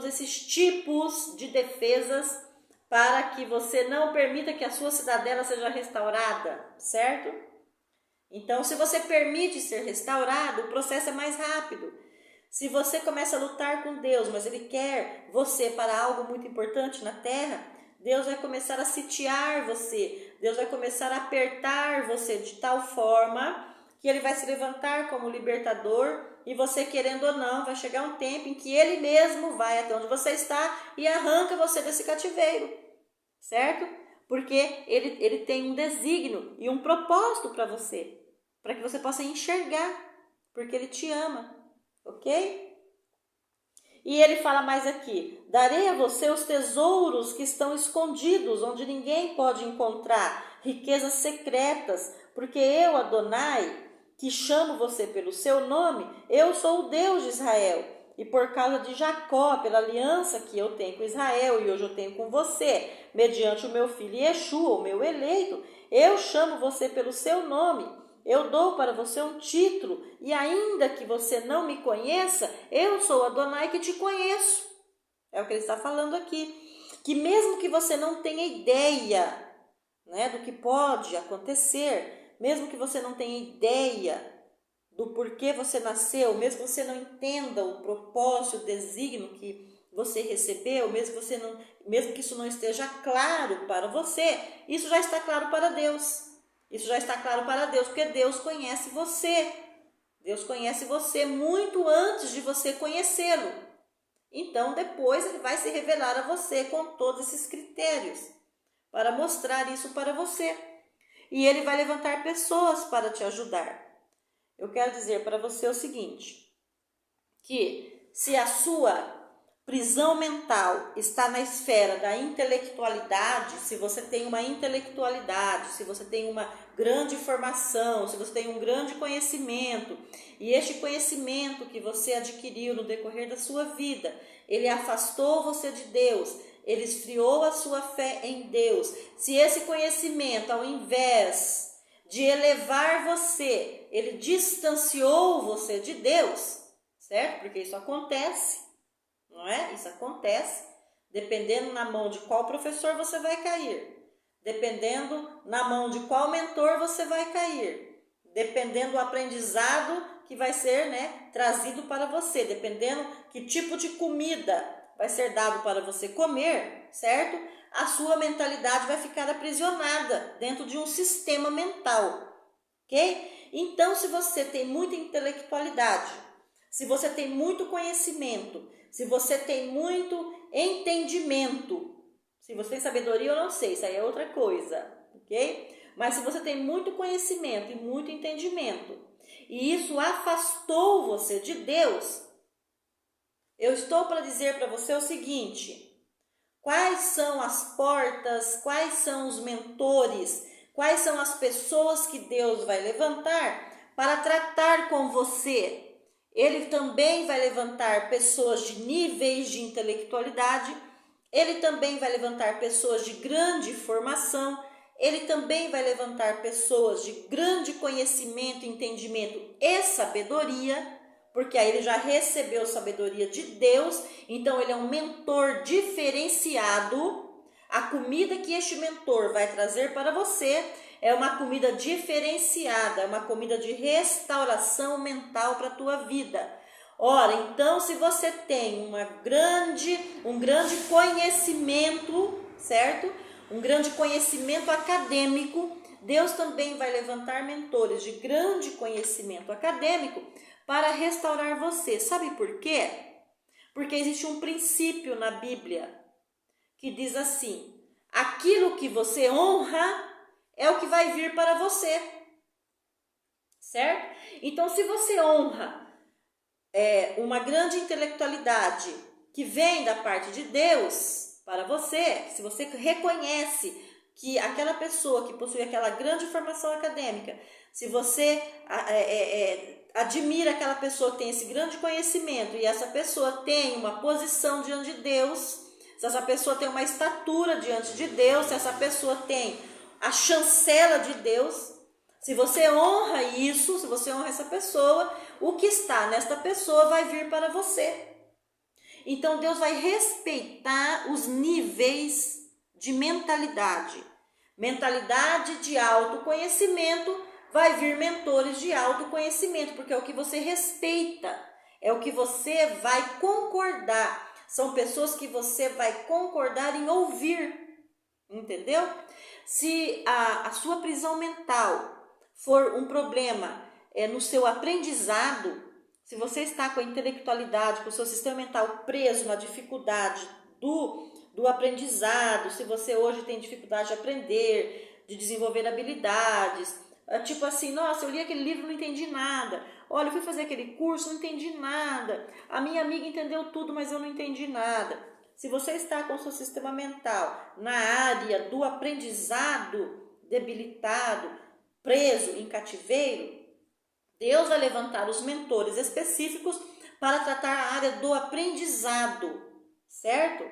esses tipos de defesas para que você não permita que a sua cidadela seja restaurada, certo? Então, se você permite ser restaurado, o processo é mais rápido. Se você começa a lutar com Deus, mas Ele quer você para algo muito importante na terra, Deus vai começar a sitiar você, Deus vai começar a apertar você de tal forma que Ele vai se levantar como libertador e você, querendo ou não, vai chegar um tempo em que Ele mesmo vai até onde você está e arranca você desse cativeiro, certo? Porque Ele tem um desígnio e um propósito para você, para que você possa enxergar, porque Ele te ama, ok? E ele fala mais aqui: darei a você os tesouros que estão escondidos, onde ninguém pode encontrar, riquezas secretas, porque eu, Adonai, que chamo você pelo seu nome, eu sou o Deus de Israel. E por causa de Jacó, pela aliança que eu tenho com Israel e hoje eu tenho com você, mediante o meu filho Yeshua, o meu eleito, eu chamo você pelo seu nome. Eu dou para você um título, e ainda que você não me conheça, eu sou Adonai que te conheço. É o que ele está falando aqui. Que mesmo que você não tenha ideia, né, do que pode acontecer, mesmo que você não tenha ideia do porquê você nasceu, mesmo que você não entenda o propósito, o desígnio que você recebeu, mesmo que isso não esteja claro para você, isso já está claro para Deus. Isso já está claro para Deus, porque Deus conhece você. Deus conhece você muito antes de você conhecê-lo. Então, depois ele vai se revelar a você com todos esses critérios, para mostrar isso para você. E ele vai levantar pessoas para te ajudar. Eu quero dizer para você o seguinte, que se a sua prisão mental está na esfera da intelectualidade, se você tem uma intelectualidade, se você tem uma grande formação, se você tem um grande conhecimento, e este conhecimento que você adquiriu no decorrer da sua vida, ele afastou você de Deus, ele esfriou a sua fé em Deus. Se esse conhecimento, ao invés de elevar você, ele distanciou você de Deus, certo? Porque isso acontece. Não é? Isso acontece, dependendo na mão de qual professor você vai cair, dependendo na mão de qual mentor você vai cair, dependendo do aprendizado que vai ser, né, trazido para você, dependendo que tipo de comida vai ser dado para você comer, certo? A sua mentalidade vai ficar aprisionada dentro de um sistema mental, ok? Então, se você tem muita intelectualidade, se você tem muito conhecimento, se você tem muito entendimento, se você tem sabedoria, eu não sei, isso aí é outra coisa, ok? Mas se você tem muito conhecimento e muito entendimento, e isso afastou você de Deus, eu estou para dizer para você o seguinte: quais são as portas, quais são os mentores, quais são as pessoas que Deus vai levantar para tratar com você? Ele também vai levantar pessoas de níveis de intelectualidade, ele também vai levantar pessoas de grande formação, ele também vai levantar pessoas de grande conhecimento, entendimento e sabedoria, porque aí ele já recebeu sabedoria de Deus, então ele é um mentor diferenciado. A comida que este mentor vai trazer para você é uma comida diferenciada, é uma comida de restauração mental para a tua vida. Ora, então, se você tem um grande conhecimento, certo? Um grande conhecimento acadêmico, Deus também vai levantar mentores de grande conhecimento acadêmico para restaurar você. Sabe por quê? Porque existe um princípio na Bíblia que diz assim: aquilo que você honra é o que vai vir para você, certo? Então, se você honra uma grande intelectualidade que vem da parte de Deus para você, se você reconhece que aquela pessoa que possui aquela grande formação acadêmica, se você admira aquela pessoa que tem esse grande conhecimento e essa pessoa tem uma posição diante de Deus, se essa pessoa tem uma estatura diante de Deus, se essa pessoa tem a chancela de Deus, se você honra isso, se você honra essa pessoa, o que está nesta pessoa vai vir para você. Então Deus vai respeitar os níveis de mentalidade. Mentalidade de autoconhecimento, vai vir mentores de autoconhecimento, porque é o que você respeita, é o que você vai concordar. São pessoas que você vai concordar em ouvir, entendeu? Se a sua prisão mental for um problema no seu aprendizado, se você está com a intelectualidade, com o seu sistema mental preso na dificuldade do aprendizado, se você hoje tem dificuldade de aprender, de desenvolver habilidades, tipo assim, nossa, eu li aquele livro e não entendi nada, olha, eu fui fazer aquele curso, não entendi nada, a minha amiga entendeu tudo, mas eu não entendi nada. Se você está com o seu sistema mental na área do aprendizado debilitado, preso em cativeiro, Deus vai levantar os mentores específicos para tratar a área do aprendizado, certo?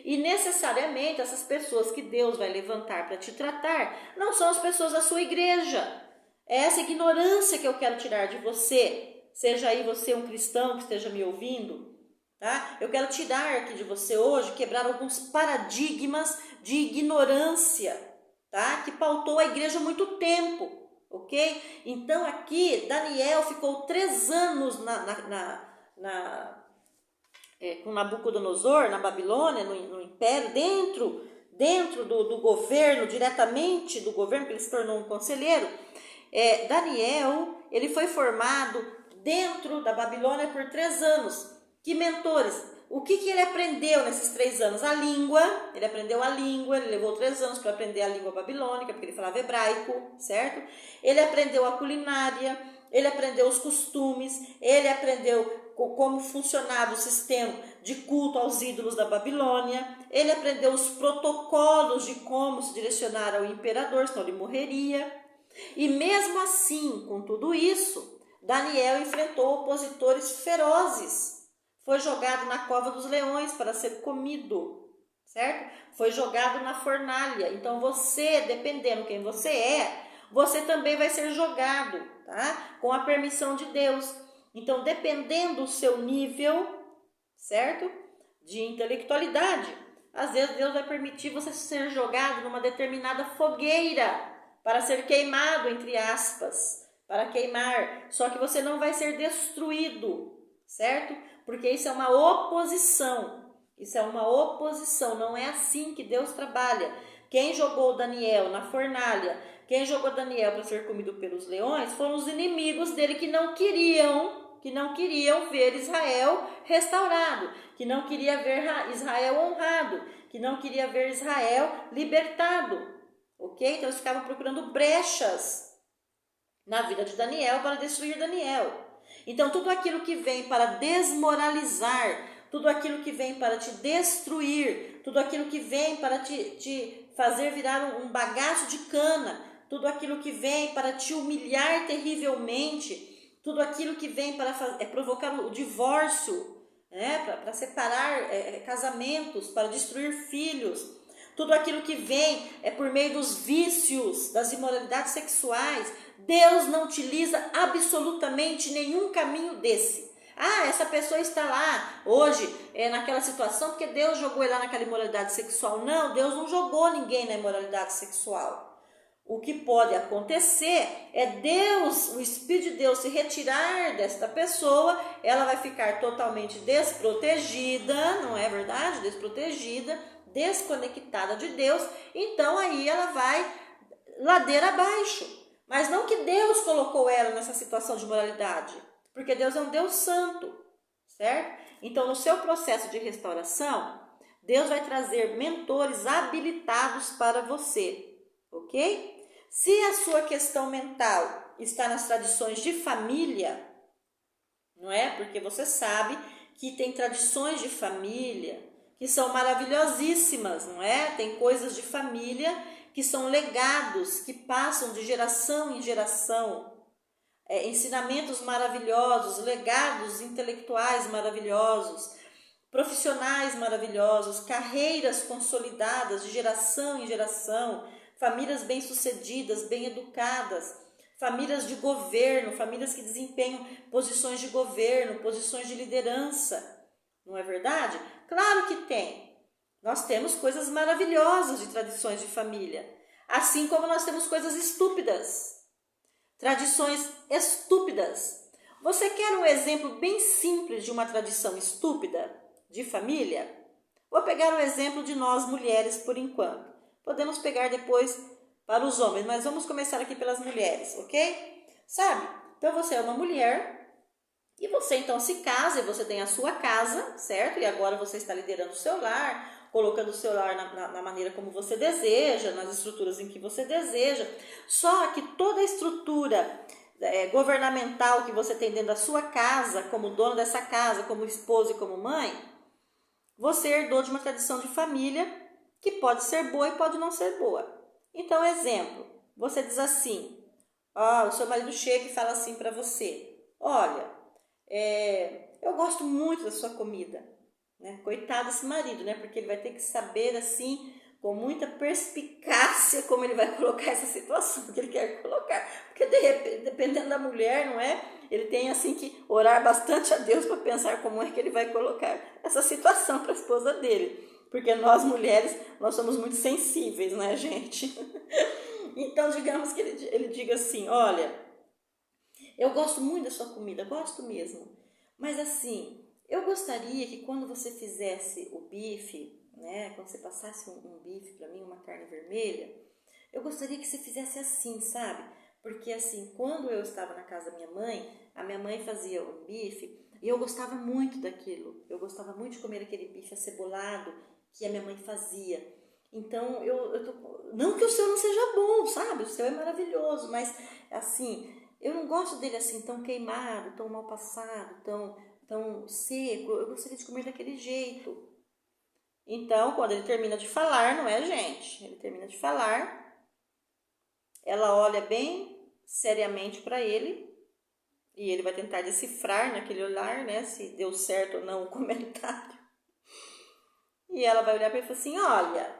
E necessariamente essas pessoas que Deus vai levantar para te tratar não são as pessoas da sua igreja. É essa ignorância que eu quero tirar de você. Seja aí você um cristão que esteja me ouvindo, tá? Eu quero tirar aqui de você hoje, quebrar alguns paradigmas de ignorância, tá? Que pautou a igreja há muito tempo. Ok? Então aqui Daniel ficou 3 anos com Nabucodonosor, na Babilônia, no império, dentro do governo, diretamente do governo, que ele se tornou um conselheiro. Daniel, ele foi formado dentro da Babilônia por 3 anos. Que mentores? O que ele aprendeu nesses 3 anos? A língua, ele aprendeu a língua, ele levou 3 anos para aprender a língua babilônica, porque ele falava hebraico, certo? Ele aprendeu a culinária, ele aprendeu os costumes, ele aprendeu como funcionava o sistema de culto aos ídolos da Babilônia, ele aprendeu os protocolos de como se direcionar ao imperador, senão ele morreria. E mesmo assim, com tudo isso, Daniel enfrentou opositores ferozes. Foi jogado na cova dos leões para ser comido, certo? Foi jogado na fornalha. Então você, dependendo quem você é, você também vai ser jogado, tá? Com a permissão de Deus. Então, dependendo do seu nível, certo? De intelectualidade, às vezes Deus vai permitir você ser jogado numa determinada fogueira para ser queimado, entre aspas, para queimar. Só que você não vai ser destruído, certo? Porque isso é uma oposição. Isso é uma oposição. Não é assim que Deus trabalha. Quem jogou Daniel na fornalha, quem jogou Daniel para ser comido pelos leões, foram os inimigos dele que não queriam ver Israel restaurado, que não queria ver Israel honrado, que não queria ver Israel libertado. Ok? Então eles ficavam procurando brechas na vida de Daniel para destruir Daniel. Então, tudo aquilo que vem para desmoralizar, tudo aquilo que vem para te destruir, tudo aquilo que vem para te fazer virar um bagaço de cana, tudo aquilo que vem para te humilhar terrivelmente, tudo aquilo que vem para provocar o divórcio, para separar casamentos, para destruir filhos, tudo aquilo que vem por meio dos vícios, das imoralidades sexuais, Deus não utiliza absolutamente nenhum caminho desse. Essa pessoa está lá hoje naquela situação porque Deus jogou ele lá naquela imoralidade sexual. Não, Deus não jogou ninguém na imoralidade sexual. O que pode acontecer é Deus, o Espírito de Deus se retirar desta pessoa, ela vai ficar totalmente desprotegida, não é verdade? Desprotegida, desconectada de Deus, então aí ela vai ladeira abaixo. Mas não que Deus colocou ela nessa situação de moralidade, porque Deus é um Deus santo, certo? Então, no seu processo de restauração, Deus vai trazer mentores habilitados para você, ok? Se a sua questão mental está nas tradições de família, não é? Porque você sabe que tem tradições de família que são maravilhosíssimas, não é? Tem coisas de família que são legados, que passam de geração em geração. Ensinamentos maravilhosos, legados intelectuais maravilhosos, profissionais maravilhosos, carreiras consolidadas de geração em geração, famílias bem-sucedidas, bem-educadas, famílias de governo, famílias que desempenham posições de governo, posições de liderança. Não é verdade? Claro que tem. Nós temos coisas maravilhosas de tradições de família, assim como nós temos coisas estúpidas. Tradições estúpidas. Você quer um exemplo bem simples de uma tradição estúpida de família? Vou pegar o exemplo de nós mulheres por enquanto. Podemos pegar depois para os homens, mas vamos começar aqui pelas mulheres, ok? Sabe? Então você é uma mulher e você então se casa e você tem a sua casa, certo? E agora você está liderando o seu lar, colocando o seu lar na maneira como você deseja, nas estruturas em que você deseja. Só que toda a estrutura governamental que você tem dentro da sua casa, como dono dessa casa, como esposa e como mãe, você herdou de uma tradição de família que pode ser boa e pode não ser boa. Então, exemplo, você diz assim, o seu marido chega e fala assim para você, olha, eu gosto muito da sua comida, né? Coitado desse marido, né? Porque ele vai ter que saber assim, com muita perspicácia, como ele vai colocar essa situação que ele quer colocar. Porque de repente, dependendo da mulher, não é? Ele tem assim que orar bastante a Deus para pensar como é que ele vai colocar essa situação para a esposa dele. Porque nós mulheres, nós somos muito sensíveis, né, gente? Então, digamos que ele diga assim, olha, eu gosto muito da sua comida, gosto mesmo. Mas assim, eu gostaria que quando você fizesse o bife, né, quando você passasse um bife para mim, uma carne vermelha, eu gostaria que você fizesse assim, sabe? Porque assim, quando eu estava na casa da minha mãe, a minha mãe fazia um bife e eu gostava muito daquilo. Eu gostava muito de comer aquele bife acebolado que a minha mãe fazia. Então, não que o seu não seja bom, sabe? O seu é maravilhoso, mas assim, eu não gosto dele assim tão queimado, tão mal passado, tão seco. Eu gostaria de comer daquele jeito. Então, quando ele termina de falar, não é, gente? Ele termina de falar, ela olha bem seriamente para ele e ele vai tentar decifrar naquele olhar, né, se deu certo ou não o comentário. E ela vai olhar para ele e falar assim, olha,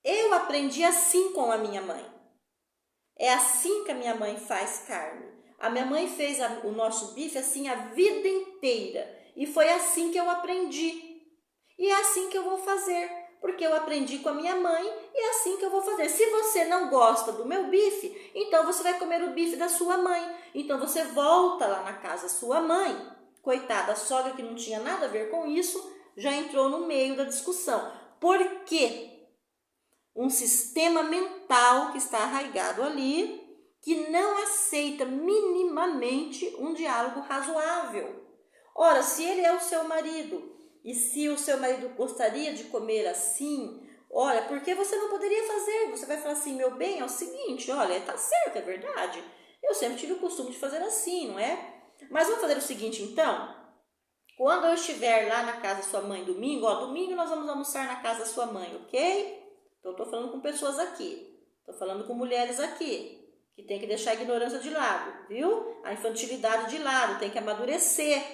eu aprendi assim com a minha mãe. É assim que a minha mãe faz carne. A minha mãe fez o nosso bife assim a vida inteira. E foi assim que eu aprendi. E é assim que eu vou fazer. Porque eu aprendi com a minha mãe e é assim que eu vou fazer. Se você não gosta do meu bife, então você vai comer o bife da sua mãe. Então você volta lá na casa da sua mãe. Coitada, a sogra que não tinha nada a ver com isso, já entrou no meio da discussão. Por quê? Um sistema mental que está arraigado ali, que não aceita minimamente um diálogo razoável. Ora, se ele é o seu marido, e se o seu marido gostaria de comer assim, olha, por que você não poderia fazer? Você vai falar assim, meu bem, é o seguinte, olha, tá certo, é verdade. Eu sempre tive o costume de fazer assim, não é? Mas vamos fazer o seguinte, então. Quando eu estiver lá na casa da sua mãe domingo, domingo nós vamos almoçar na casa da sua mãe, ok? Então, estou falando com pessoas aqui, estou falando com mulheres aqui, que tem que deixar a ignorância de lado, viu? A infantilidade de lado, tem que amadurecer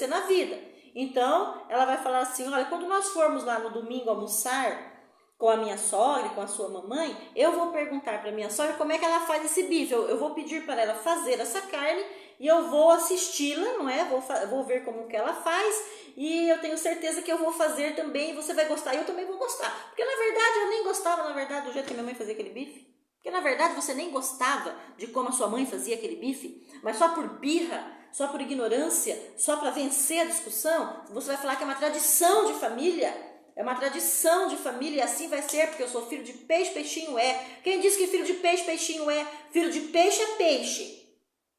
na vida. Então, ela vai falar assim, olha, quando nós formos lá no domingo almoçar com a minha sogra, com a sua mamãe, eu vou perguntar para a minha sogra como é que ela faz esse bife, eu vou pedir para ela fazer essa carne e eu vou assisti-la, não é? Vou ver como que ela faz e eu tenho certeza que eu vou fazer também e você vai gostar e eu também vou gostar. Porque na verdade eu nem gostava, do jeito que a minha mãe fazia aquele bife. Porque na verdade você nem gostava de como a sua mãe fazia aquele bife, mas só por birra, só por ignorância, só para vencer a discussão, você vai falar que é uma tradição de família. É uma tradição de família e assim vai ser, porque eu sou filho de peixe, peixinho é. Quem disse que filho de peixe, peixinho é? Filho de peixe é peixe.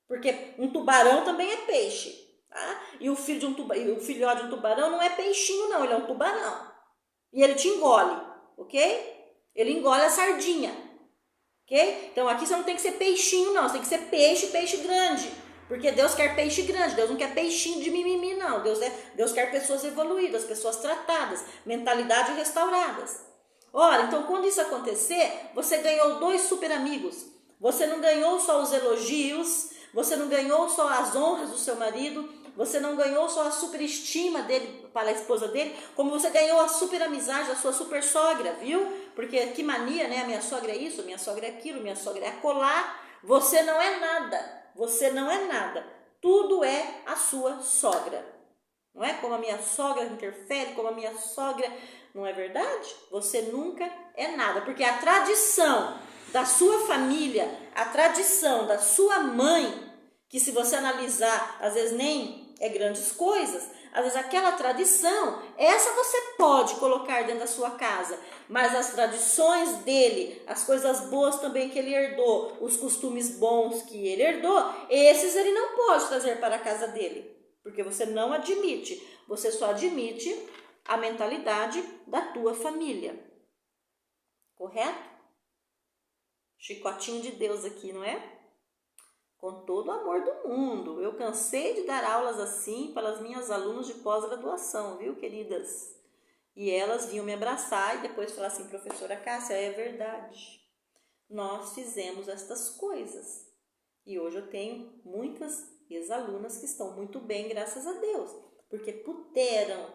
Porque um tubarão também é peixe. Tá? E o filhote de um tubarão não é peixinho não, ele é um tubarão. E ele te engole, ok? Ele engole a sardinha. ok? Então aqui você não tem que ser peixinho não, você tem que ser peixe grande, porque Deus quer peixe grande, Deus não quer peixinho de mimimi não, Deus quer pessoas evoluídas, pessoas tratadas, mentalidade restauradas. Ora, então quando isso acontecer, você ganhou 2 super amigos, você não ganhou só os elogios, você não ganhou só as honras do seu marido, você não ganhou só a superestima dele para a esposa dele, como você ganhou a super amizade da sua super sogra, viu? Porque que mania, né? A minha sogra é isso, a minha sogra é aquilo, a minha sogra é acolá. Você não é nada, você não é nada. Tudo é a sua sogra. Não é como a minha sogra interfere, como a minha sogra... Não é verdade? Você nunca é nada, porque a tradição da sua família, a tradição da sua mãe, que se você analisar, às vezes nem é grandes coisas, às vezes aquela tradição, essa você pode colocar dentro da sua casa, mas as tradições dele, as coisas boas também que ele herdou, os costumes bons que ele herdou, esses ele não pode trazer para a casa dele, porque você não admite, você só admite a mentalidade da tua família, correto? Chicotinho de Deus aqui, não é? Com todo o amor do mundo. Eu cansei de dar aulas assim para as minhas alunas de pós-graduação, viu, queridas? E elas vinham me abraçar e depois falar assim, professora Cássia, é verdade. Nós fizemos estas coisas. E hoje eu tenho muitas ex-alunas que estão muito bem, graças a Deus. Porque puderam,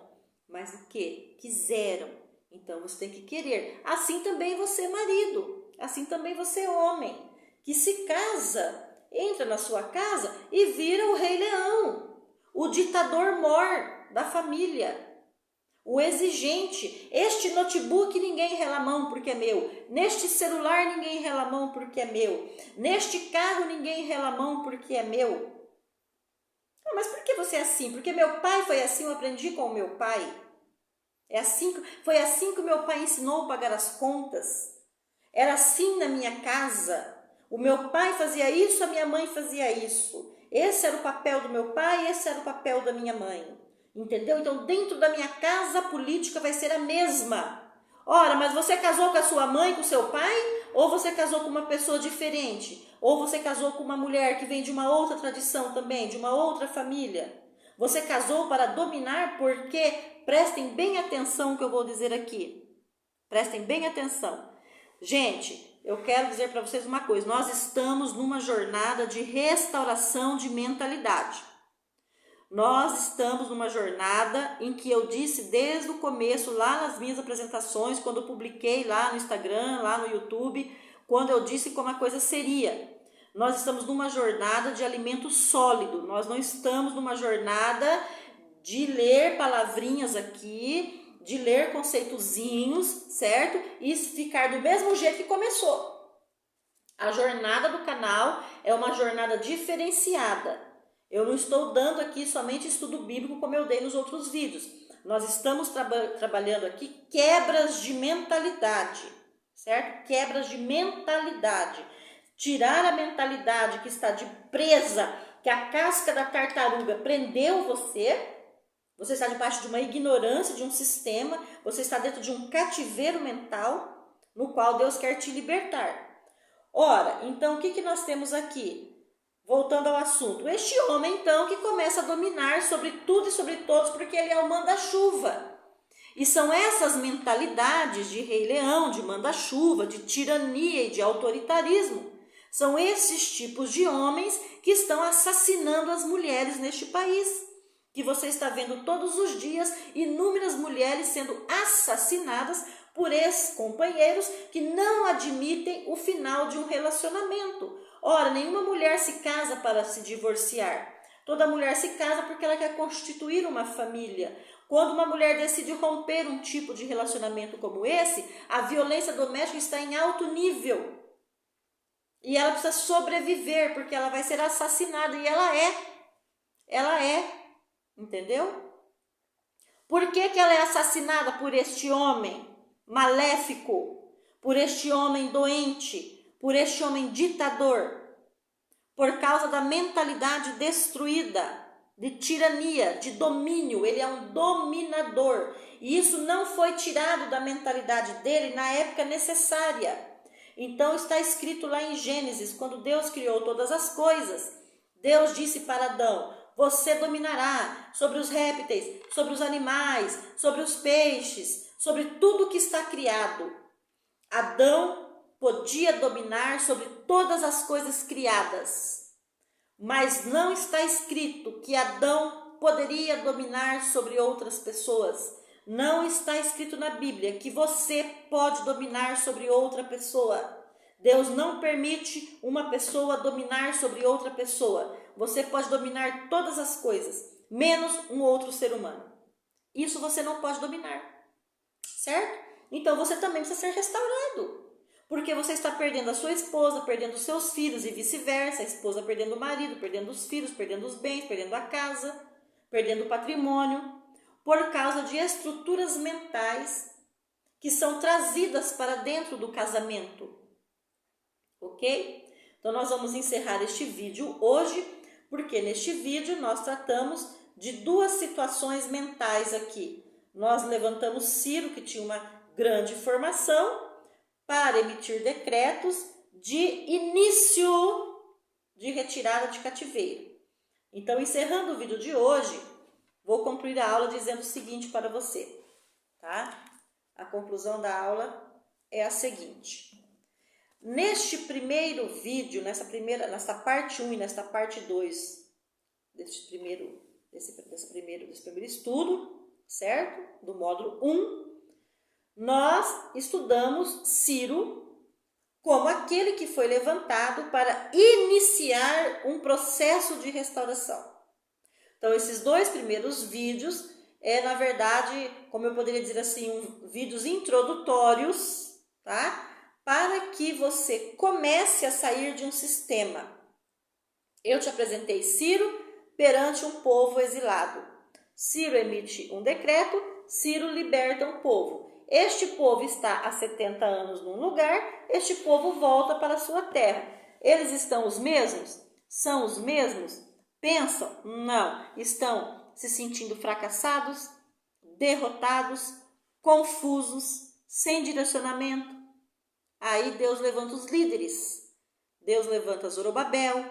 mas o quê? Quiseram. Então você tem que querer. Assim também você, marido. Assim também você, homem. Que se casa... entra na sua casa e vira o Rei Leão, o ditador mor da família, o exigente. Este notebook ninguém rela a mão porque é meu, neste celular ninguém rela a mão porque é meu, neste carro ninguém rela a mão porque é meu. Ah, mas por que você é assim? Porque meu pai foi assim, eu aprendi com o meu pai. Foi assim que o meu pai ensinou a pagar as contas. Era assim na minha casa. O meu pai fazia isso, a minha mãe fazia isso. Esse era o papel do meu pai, esse era o papel da minha mãe. Entendeu? Então, dentro da minha casa, a política vai ser a mesma. Ora, mas você casou com a sua mãe, com o seu pai? Ou você casou com uma pessoa diferente? Ou você casou com uma mulher que vem de uma outra tradição também, de uma outra família? Você casou para dominar porque, prestem bem atenção no que eu vou dizer aqui. Prestem bem atenção. Gente, eu quero dizer para vocês uma coisa, nós estamos numa jornada de restauração de mentalidade. Nós estamos numa jornada em que eu disse desde o começo, lá nas minhas apresentações, quando eu publiquei lá no Instagram, lá no YouTube, quando eu disse como a coisa seria. Nós estamos numa jornada de alimento sólido, nós não estamos numa jornada de ler palavrinhas aqui, de ler conceitozinhos, certo? E ficar do mesmo jeito que começou. A jornada do canal é uma jornada diferenciada. Eu não estou dando aqui somente estudo bíblico como eu dei nos outros vídeos. Nós estamos trabalhando aqui quebras de mentalidade, certo? Quebras de mentalidade. Tirar a mentalidade que está de presa, que a casca da tartaruga prendeu você. Você está debaixo de uma ignorância, de um sistema, você está dentro de um cativeiro mental, no qual Deus quer te libertar. Ora, então o que nós temos aqui? Voltando ao assunto, este homem então que começa a dominar sobre tudo e sobre todos, porque ele é o manda-chuva. E são essas mentalidades de Rei Leão, de manda-chuva, de tirania e de autoritarismo. São esses tipos de homens que estão assassinando as mulheres neste país. Que você está vendo todos os dias inúmeras mulheres sendo assassinadas por ex-companheiros que não admitem o final de um relacionamento. Ora, nenhuma mulher se casa para se divorciar. Toda mulher se casa porque ela quer constituir uma família. Quando uma mulher decide romper um tipo de relacionamento como esse, a violência doméstica está em alto nível. E ela precisa sobreviver porque ela vai ser assassinada. E ela é. Entendeu? Por que ela é assassinada por este homem maléfico, por este homem doente, por este homem ditador? Por causa da mentalidade destruída, de tirania, de domínio. Ele é um dominador. E isso não foi tirado da mentalidade dele na época necessária. Então está escrito lá em Gênesis, quando Deus criou todas as coisas, Deus disse para Adão: você dominará sobre os répteis, sobre os animais, sobre os peixes, sobre tudo que está criado. Adão podia dominar sobre todas as coisas criadas, mas não está escrito que Adão poderia dominar sobre outras pessoas. Não está escrito na Bíblia que você pode dominar sobre outra pessoa. Deus não permite uma pessoa dominar sobre outra pessoa. Você pode dominar todas as coisas, menos um outro ser humano. Isso você não pode dominar, certo? Então você também precisa ser restaurado, porque você está perdendo a sua esposa, perdendo os seus filhos e vice-versa, a esposa perdendo o marido, perdendo os filhos, perdendo os bens, perdendo a casa, perdendo o patrimônio, por causa de estruturas mentais que são trazidas para dentro do casamento, ok? Então nós vamos encerrar este vídeo hoje, porque neste vídeo nós tratamos de duas situações mentais aqui. Nós levantamos Ciro, que tinha uma grande formação, para emitir decretos de início de retirada de cativeiro. Então, encerrando o vídeo de hoje, vou concluir a aula dizendo o seguinte para você, tá? A conclusão da aula é a seguinte. Neste primeiro vídeo, nessa parte 1 e nesta parte 2 desse primeiro estudo, certo? Do módulo 1, nós estudamos Ciro como aquele que foi levantado para iniciar um processo de restauração. Então, esses dois primeiros vídeos na verdade, como eu poderia dizer assim, vídeos introdutórios, tá? Para que você comece a sair de um sistema. Eu te apresentei Ciro perante um povo exilado. Ciro emite um decreto, Ciro liberta um povo. Este povo está há 70 anos num lugar, este povo volta para a sua terra. Eles estão os mesmos? São os mesmos? Pensam? Não. Estão se sentindo fracassados, derrotados, confusos, sem direcionamento. Aí Deus levanta os líderes. Deus levanta Zorobabel,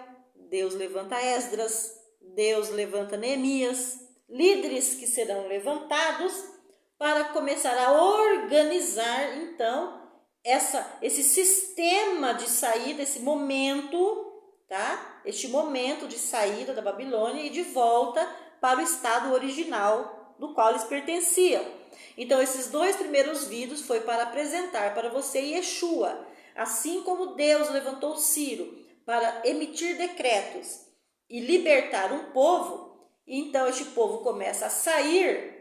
Deus levanta Esdras, Deus levanta Neemias, líderes que serão levantados para começar a organizar, então, esse sistema de saída, esse momento, tá? Este momento de saída da Babilônia e de volta para o estado original do qual eles pertenciam. Então, esses dois primeiros vídeos foi para apresentar para você Yeshua, assim como Deus levantou Ciro para emitir decretos e libertar um povo. Então, este povo começa a sair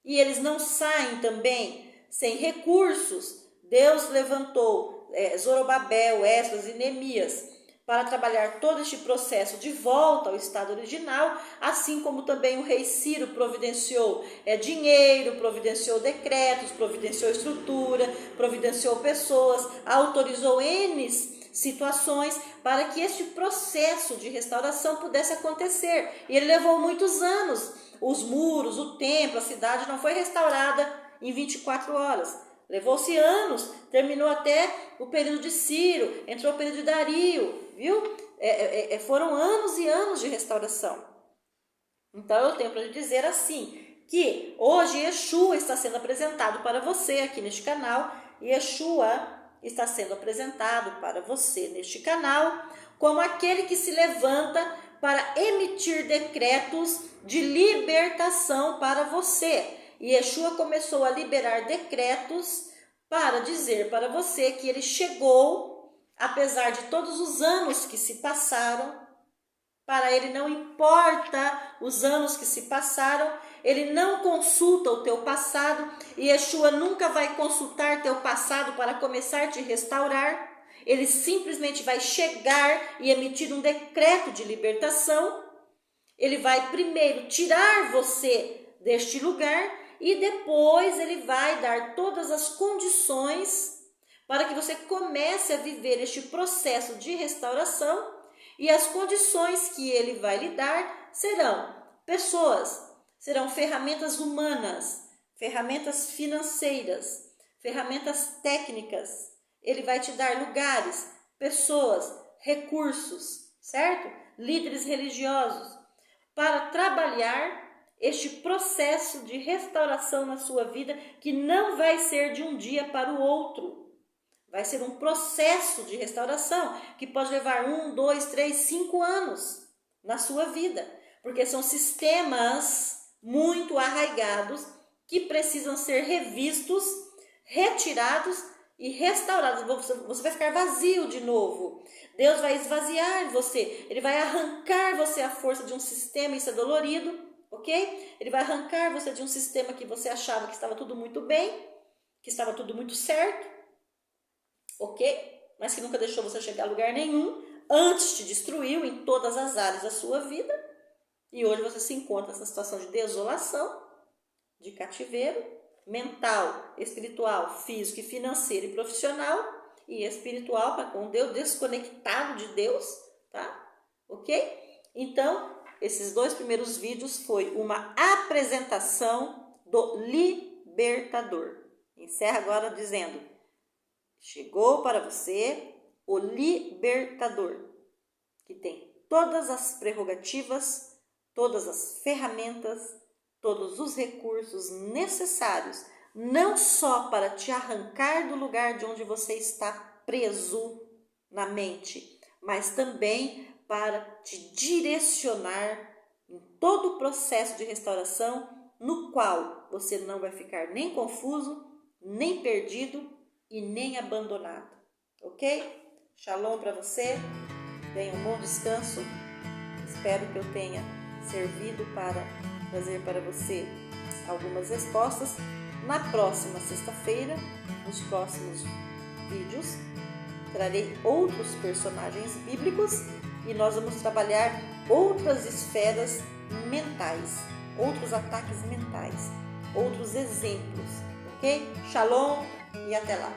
e eles não saem também sem recursos. Deus levantou Zorobabel, Esdras e Neemias para trabalhar todo este processo de volta ao estado original, assim como também o rei Ciro providenciou dinheiro, providenciou decretos, providenciou estrutura, providenciou pessoas, autorizou N situações para que este processo de restauração pudesse acontecer. E ele levou muitos anos. Os muros, o templo, a cidade não foi restaurada em 24 horas. Levou-se anos, terminou até o período de Ciro, entrou o período de Dario, viu? Foram anos e anos de restauração. Então eu tenho para lhe dizer assim, que hoje Yeshua está sendo apresentado para você aqui neste canal. Yeshua está sendo apresentado para você neste canal como aquele que se levanta para emitir decretos de libertação para você. E Yeshua começou a liberar decretos para dizer para você que ele chegou, apesar de todos os anos que se passaram. Para ele não importa os anos que se passaram, ele não consulta o teu passado, e Yeshua nunca vai consultar teu passado para começar a te restaurar. Ele simplesmente vai chegar e emitir um decreto de libertação. Ele vai primeiro tirar você deste lugar e depois ele vai dar todas as condições para que você comece a viver este processo de restauração. E as condições que ele vai lhe dar serão pessoas, serão ferramentas humanas, ferramentas financeiras, ferramentas técnicas, Ele vai te dar lugares, pessoas, recursos, certo? Líderes religiosos, para trabalhar este processo de restauração na sua vida, que não vai ser de um dia para o outro. Vai ser um processo de restauração que pode levar 1, 2, 3, 5 anos na sua vida, porque são sistemas muito arraigados que precisam ser revistos, retirados e restaurados. Você vai ficar vazio de novo. Deus vai esvaziar você. Ele vai arrancar você a força de um sistema, isso é dolorido, ok? Ele vai arrancar você de um sistema que você achava que estava tudo muito bem, que estava tudo muito certo, ok? Mas que nunca deixou você chegar a lugar nenhum. Antes te destruiu em todas as áreas da sua vida. E hoje você se encontra nessa situação de desolação, de cativeiro, mental, espiritual, físico, financeiro e profissional, e espiritual para com Deus, desconectado de Deus, tá? Ok? Então, esses 2 primeiros vídeos foi uma apresentação do libertador. Encerra agora dizendo: chegou para você o libertador, que tem todas as prerrogativas, todas as ferramentas, todos os recursos necessários, não só para te arrancar do lugar de onde você está preso na mente, mas também para te direcionar em todo o processo de restauração, no qual você não vai ficar nem confuso, nem perdido e nem abandonado, ok? Shalom para você, tenha um bom descanso, espero que eu tenha servido para trazer para você algumas respostas. Na próxima sexta-feira, nos próximos vídeos, trarei outros personagens bíblicos e nós vamos trabalhar outras esferas mentais, outros ataques mentais, outros exemplos, ok? Shalom e até lá!